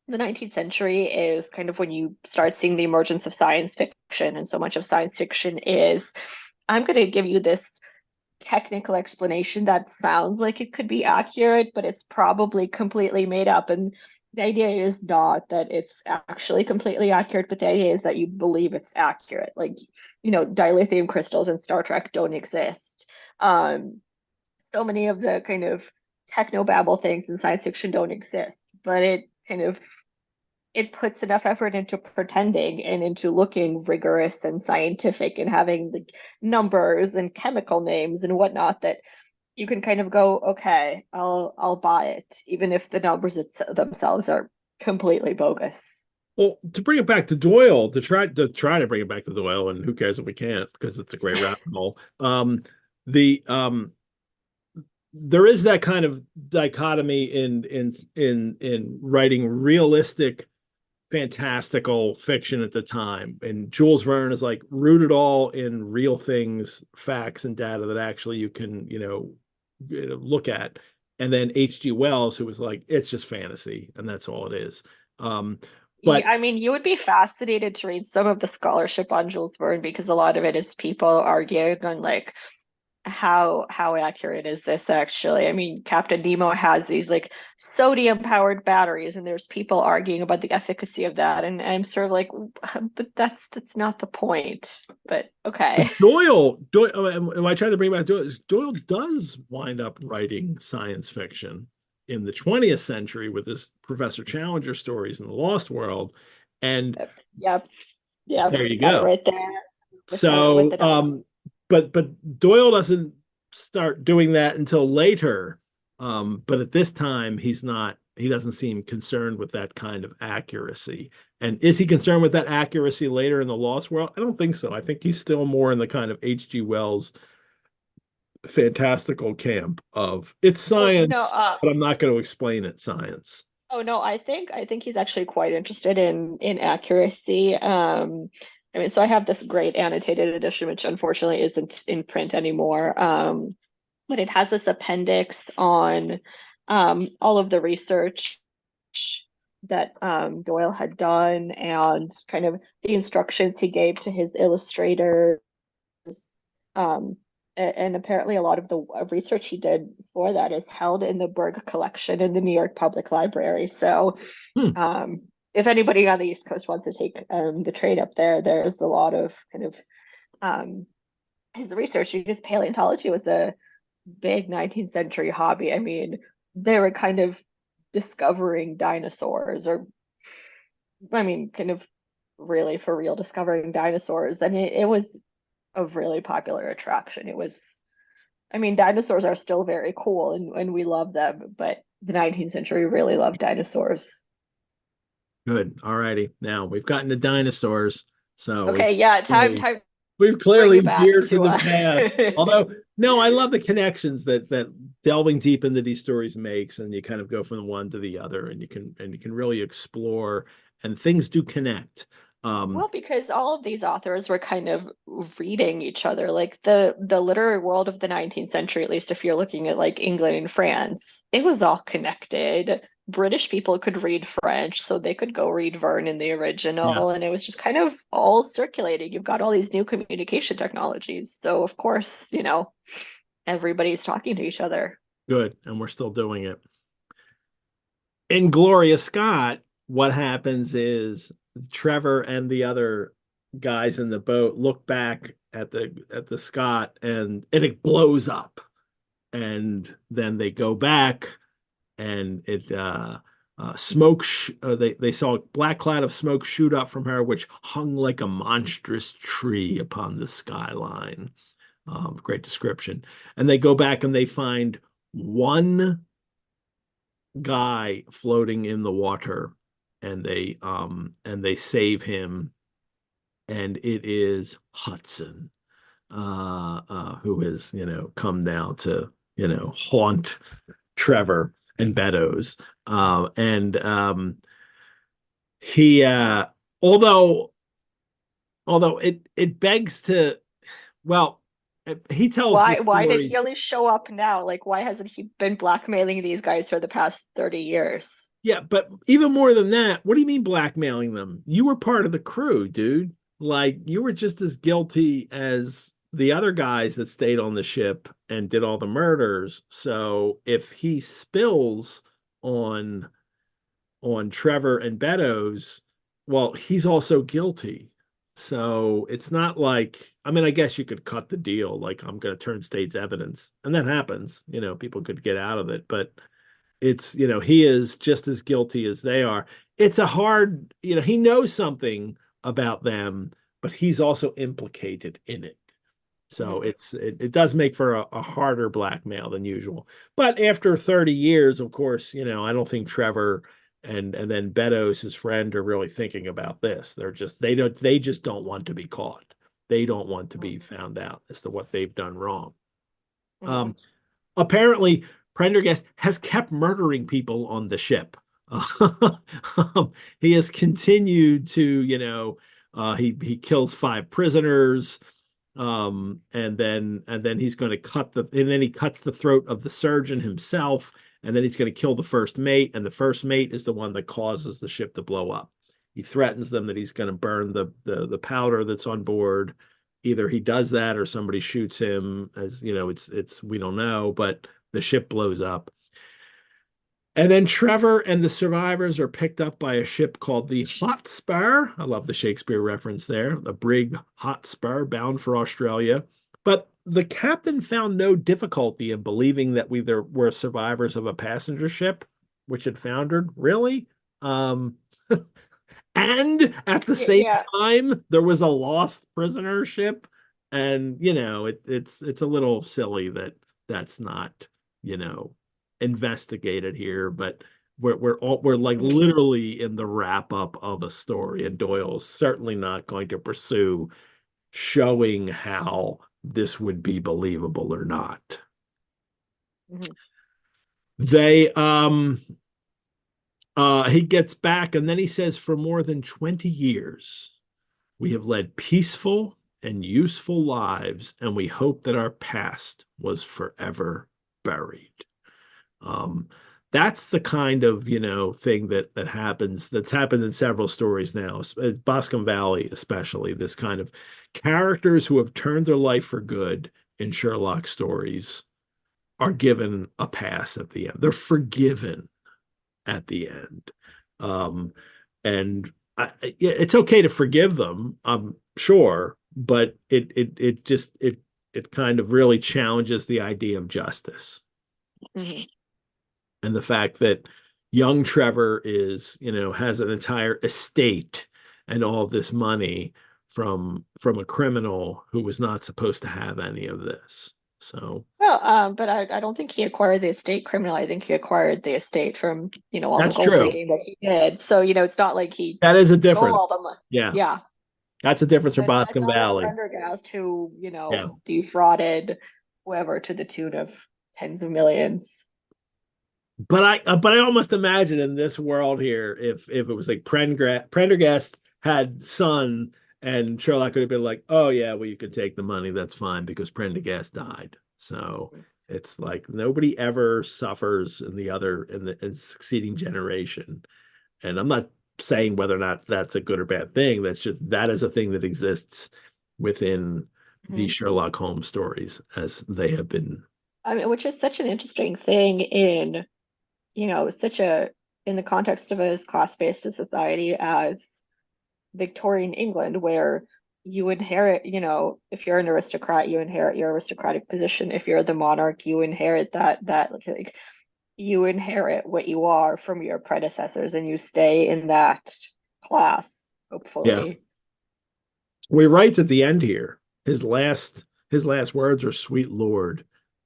the 19th century is kind of when you start seeing the emergence of science fiction, and so much of science fiction is, I'm going to give you this technical explanation that sounds like it could be accurate, but it's probably completely made up. And the idea is not that it's actually completely accurate, but the idea is that you believe it's accurate. Like, dilithium crystals in Star Trek don't exist. So many of the kind of technobabble things in science fiction don't exist, but it puts enough effort into pretending and into looking rigorous and scientific and having the numbers and chemical names and whatnot that you can kind of go, okay, I'll buy it, even if the numbers themselves are completely bogus. Well, to bring it back to Doyle, to bring it back to Doyle, and who cares if we can't because it's a great rabbit hole. The There is that kind of dichotomy in writing realistic fantastical fiction at the time. And Jules Verne is like rooted all in real things, facts, and data that actually you can, look at. And then H.G. Wells, who was like, it's just fantasy, and that's all it is. But I mean, you would be fascinated to read some of the scholarship on Jules Verne because a lot of it is people arguing on like how accurate is this actually? I mean, Captain Nemo has these like sodium powered batteries, and there's people arguing about the efficacy of that, and I'm sort of like, but that's not the point. But okay. I tried to bring back Doyle does wind up writing science fiction in the 20th century with his Professor Challenger stories in the Lost World. And Yep. Yep. there you Got it go. right there with So, the numbers. but Doyle doesn't start doing that until later. But at this time, he doesn't seem concerned with that kind of accuracy. And is he concerned with that accuracy later in the Lost World? I don't think so. I think he's still more in the kind of H.G. Wells fantastical camp of it's Oh no, science, but I'm not going to explain it science. oh no, I think he's actually quite interested in accuracy. I mean, so I have this great annotated edition, which unfortunately isn't in print anymore. But it has this appendix on all of the research that Doyle had done and kind of the instructions he gave to his illustrators. Um, and apparently, a lot of the research he did for that is held in the Berg collection in the New York Public Library. So, Hmm. if anybody on the East Coast wants to take the train up there, there's a lot of kind of his research. Because paleontology was a big 19th century hobby. I mean, they were kind of discovering dinosaurs, or I mean, kind of really for real discovering dinosaurs, and it was a really popular attraction. It was, I mean, dinosaurs are still very cool and we love them, but the 19th century really loved dinosaurs. Good. All righty. Now we've gotten to dinosaurs. So Okay, yeah, clearly, time we've bring clearly you back veered from to the path. Although, no, I love the connections that delving deep into these stories makes, and you kind of go from the one to the other, and you can really explore, and things do connect. Well, because all of these authors were kind of reading each other. Like the literary world of the 19th century, at least if you're looking at like England and France, it was all connected. British people could read French, so they could go read Verne in the Yeah, original, and it was just kind of all circulating. You've got all these new communication technologies. So of course, everybody's talking to each other. good, and we're still doing it. In Gloria Scott, what happens is Trevor and the other guys in the boat look back at the Scott, and it blows up, and then they go back, and it smoke they saw a black cloud of smoke shoot up from her, which hung like a monstrous tree upon the skyline. Great description. And they go back and they find one guy floating in the water, and they save him, and it is Hudson, who has come down to haunt Trevor and Beddoes. And he although it begs to, well, he tells the Why did story. he only show up now? Like, why hasn't he been blackmailing these guys for the past 30 years? Yeah, but even more than that, what do you mean blackmailing them? You were part of the crew, dude. Like you were just as guilty as the other guys that stayed on the ship and did all the murders. So if he spills on Trevor and Beddoes, well, he's also guilty. So it's not like, I mean, I guess you could cut the deal, like I'm going to turn state's evidence, and that happens. People could get out of it, but it's, he is just as guilty as they are. It's a hard, he knows something about them, but he's also implicated in it. So Mhm. it does make for a harder blackmail than usual. But after 30 years, of course, I don't think Trevor and then Beddoes, his friend, are really thinking about this. They just don't want to be caught. They don't want to be found out as to what they've done wrong. Mhm. Um, Apparently, Prendergast has kept murdering people on the ship. He has continued to, he kills 5 prisoners. And then he's going to and then he cuts the throat of the surgeon himself, and then he's going to kill the first mate, and the first mate is the one that causes the ship to blow up. He threatens them that he's going to burn the powder that's on board. Either he does that or somebody shoots him, as it's we don't know, but the ship blows up. And then Trevor and the survivors are picked up by a ship called the Hotspur. I love the Shakespeare reference there. The brig Hotspur bound for Australia. But the captain found no difficulty in believing that we were survivors of a passenger ship which had foundered. Really? Um, and at the same Yeah. time, there was a lost prisoner ship. And, it's a little silly that that's not, you know, investigated here, but we're like Mhm. literally in the wrap up of a story, and Doyle's certainly not going to pursue showing how this would be believable or not. Mhm. They he gets back and then he says, for more than 20 years we have led peaceful and useful lives, and we hope that our past was forever buried. Um, that's the kind of, thing that happens, that's happened in several stories now, Boscombe Valley, especially this kind of characters who have turned their life for good in Sherlock stories are given a pass at the end. They're forgiven at the end. Um, and it's okay to forgive them, I'm sure, but it kind of really challenges the idea of justice, Mhm. and the fact that young Trevor has an entire estate and all of this money from a criminal who was not supposed to have any of this. So Well, but I don't think he acquired the estate criminally. I think he acquired the estate from, all the that's gold true. digging that he did. So, it's not like he That is a stole difference. all the money. Yeah, Yeah. that's a difference for That's Boscombe not like Valley. Prendergast who, Yeah. defrauded whoever to the tune of tens of millions. But I almost imagine in this world here, if it was like Prendergast had son, and Sherlock could have been like, oh yeah, well you could take the money, that's fine, because Prendergast died. So it's like nobody ever suffers in the succeeding generation. And I'm not saying whether or not that's a good or bad thing. That is a thing that exists within the Mhm. Sherlock Holmes stories as they have been. I mean, which is such an interesting thing in, such a in the context of as class-based a society as Victorian England, where you inherit, if you're an aristocrat, you inherit your aristocratic position. If you're the monarch, you inherit that like you inherit what you are from your predecessors and you stay in that class, Yeah. hopefully. Well, he writes at the end here, his last words are, "Sweet Lord,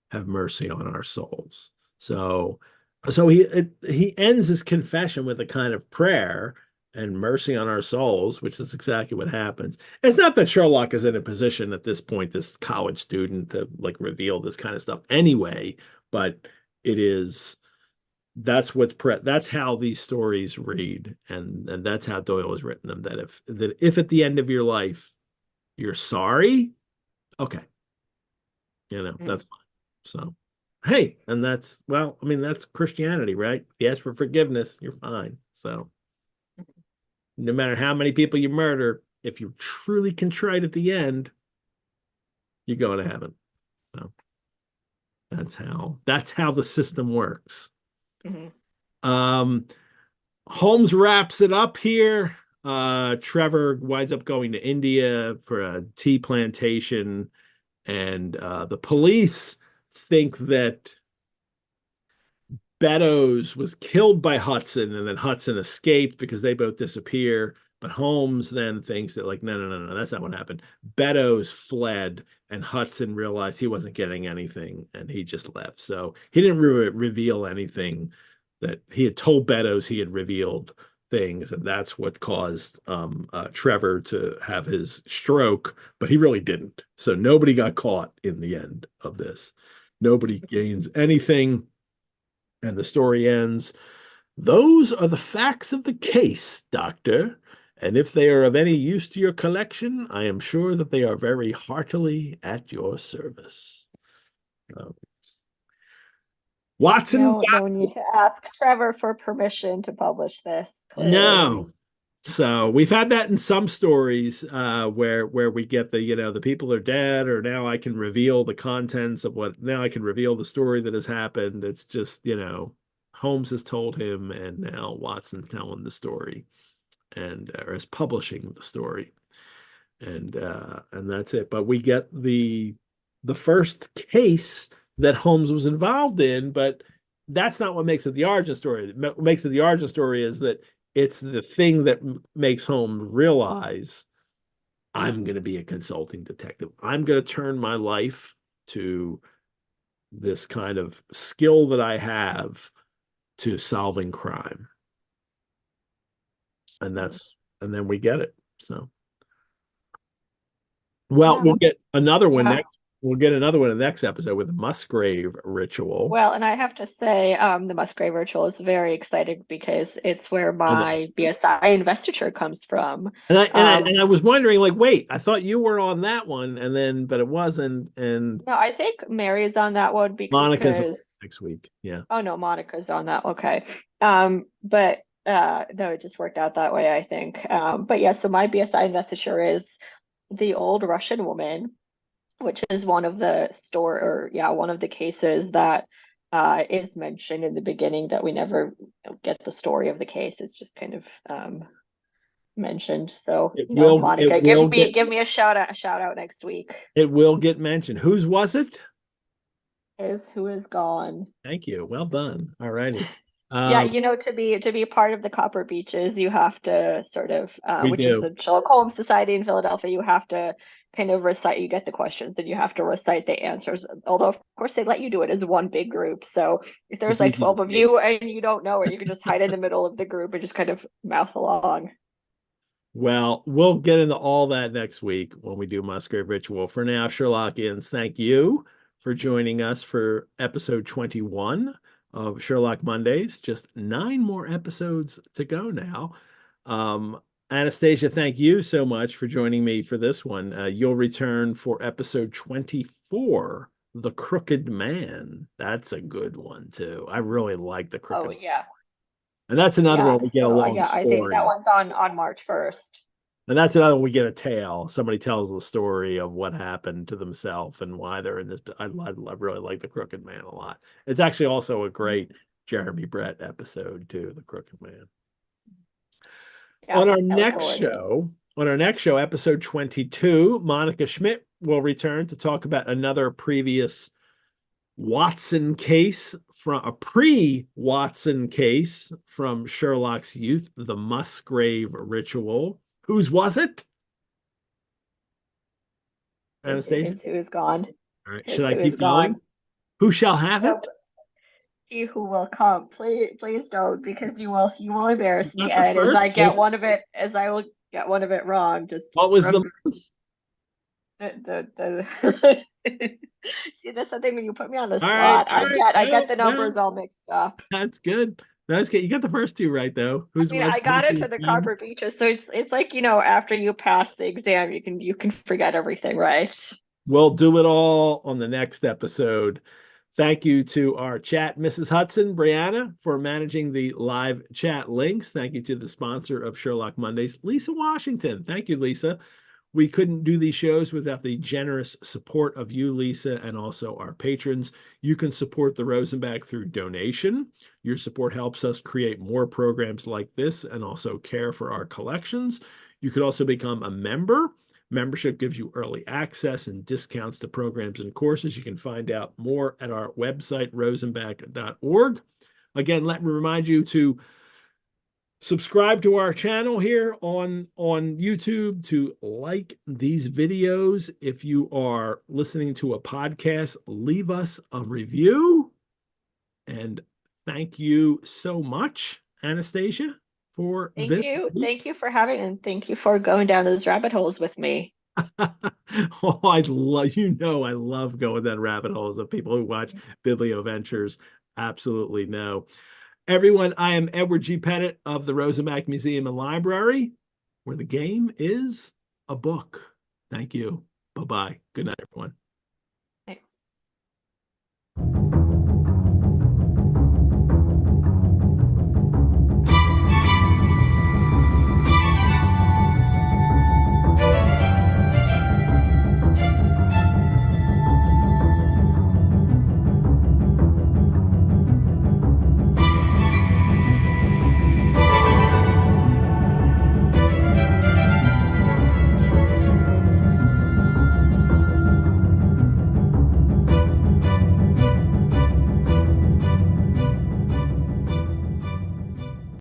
have mercy on our souls." So he ends his confession with a kind of prayer and mercy on our souls, which is exactly what happens. It's not that Sherlock is in a position at this point, this college student, to like reveal this kind of stuff anyway, but it is that's how these stories read, and that's how Doyle has written them. That if at the end of your life you're sorry, okay, Mhm. that's fine. So, hey, and that's, well, I mean, that's Christianity, right? You ask for forgiveness, you're fine. So, no matter how many people you murder, if you're truly contrite at the end, you're going to heaven. So, that's how the system works. Mhm. Um, Holmes wraps it up here. Trevor winds up going to India for a tea plantation, and the police think that Beddoes was killed by Hudson, and then Hudson escaped because they both disappear. But Holmes then thinks that, like, no, no, no, no, that's not what happened. Beddoes fled, and Hudson realized he wasn't getting anything, and he just left. So he didn't reveal anything that he had told Beddoes he had revealed things, and that's what caused Trevor to have his stroke, but he really didn't. So nobody got caught in the end of this. Nobody gains anything, and the story ends. Those are the facts of the case, Doctor. And if they are of any use to your collection, I am sure that they are very heartily at your service. Uh, Watson, No need to ask Trevor for permission to publish this, clearly. no. So we've had that in some stories where we get the people are dead, or now I can reveal the contents of what, now I can reveal the story that has happened. It's just, Holmes has told him, and now Watson's telling the story, and or is publishing the story, and that's it. But we get the first case that Holmes was involved in, but that's not what makes it the origin story. What makes it the origin story is that it's the thing that makes Holmes realize, I'm going to be a consulting detective. I'm going to turn my life to this kind of skill that I have to solving crime. And Mhm. and then we get it. So, well, Yeah, we'll get another one yeah. next. We'll get another one in the next episode with the Musgrave ritual. Well, and I have to say, the Musgrave Ritual is very exciting because it's where I know. my BSI investiture comes from. And I and I Um, and I was wondering, like, wait, I thought you were on that one, and then but it wasn't, and no, I think Mary's on that one Monica's on because, next week. Yeah. oh no, Monica's on that. Okay. But no, it just worked out that way, I think. But yeah, so my BSI investiture is the old Russian woman, which is one of the one of the cases that is mentioned in the beginning that we never get the story of the case. It's just kind of mentioned. So, It Monica, will get give me a shout out next week. it will get mentioned. Whose was it? Is who is gone. Thank you. Well done. All righty. Yeah, Um, to be part of the Copper Beeches, you have to sort of, we which is do. the Sherlock Holmes Society in Philadelphia, you have to kind of recite. You get the questions, and you have to recite the answers. Although, of course, they let you do it as one big group. So if there's It's like easy to 12 of see. you and you don't know it, you can just hide in the middle of the group and just kind of mouth along. Well, we'll get into all that next week when we do Musgrave Ritual. For now, Sherlockians, thank you for joining us for episode 21 of Sherlock Mondays. Just 9 more episodes to go now. Anastasia, thank you so much for joining me for this one. You'll return for episode 24, The Crooked Man. That's a good one, too. I really like The Oh Crooked. yeah, And that's another yeah. one we get a So long yeah, I think that story. one's on March 1st. And that's another one we get a tale. Somebody tells the story of what happened to themselves and why they're in this. I really like The Crooked Man a lot. It's actually also a great Jeremy Brett episode, too, The Crooked Man. Yeah, On our I look next forward. show, episode 22, Monica Schmidt will return to talk about another previous Watson case, from a pre-Watson case from Sherlock's youth, the Musgrave Ritual. Whose was it, Anastasia? Is who is gone. All right, should Is I who is keep gone. going? Who shall have Nope. it? He who will come. Please don't, because you will embarrass me. Not the And as I first. get one of it, as I will get one of it wrong, just What was the remember month? the see, that's the thing when you put me on the All right, spot. all right. I get No, the no, numbers all mixed up. that's good. That's good. You got the first two right, though. I Whose mean, was I got it who's to the gone? Copper Beaches, so it's like after you pass the exam, you can forget everything, right? We'll do it all on the next episode. Thank you to our chat, Mrs. Hudson, Brianna, for managing the live chat links. Thank you to the sponsor of Sherlock Mondays, Lisa Washington. Thank you, Lisa. We couldn't do these shows without the generous support of you, Lisa, and also our patrons. You can support the Rosenbag through donation. Your support helps us create more programs like this and also care for our collections. You could also become a member. Membership gives you early access and discounts to programs and courses. You can find out more at our website, rosenbag.org. Again, let me remind you to subscribe to our channel here on YouTube, to like these videos. If you are listening to a podcast, leave us a review. And thank you so much, Anastasia, for Thank this you. week. Thank you for having and thank you for going down those rabbit holes with me. Oh, I love going down rabbit holes. Of people who watch Biblio Ventures absolutely know. Everyone, I am Edward G. Pettit of the Rosenbach Museum and Library, where the game is a book. Thank you. Bye-bye. Good night, everyone.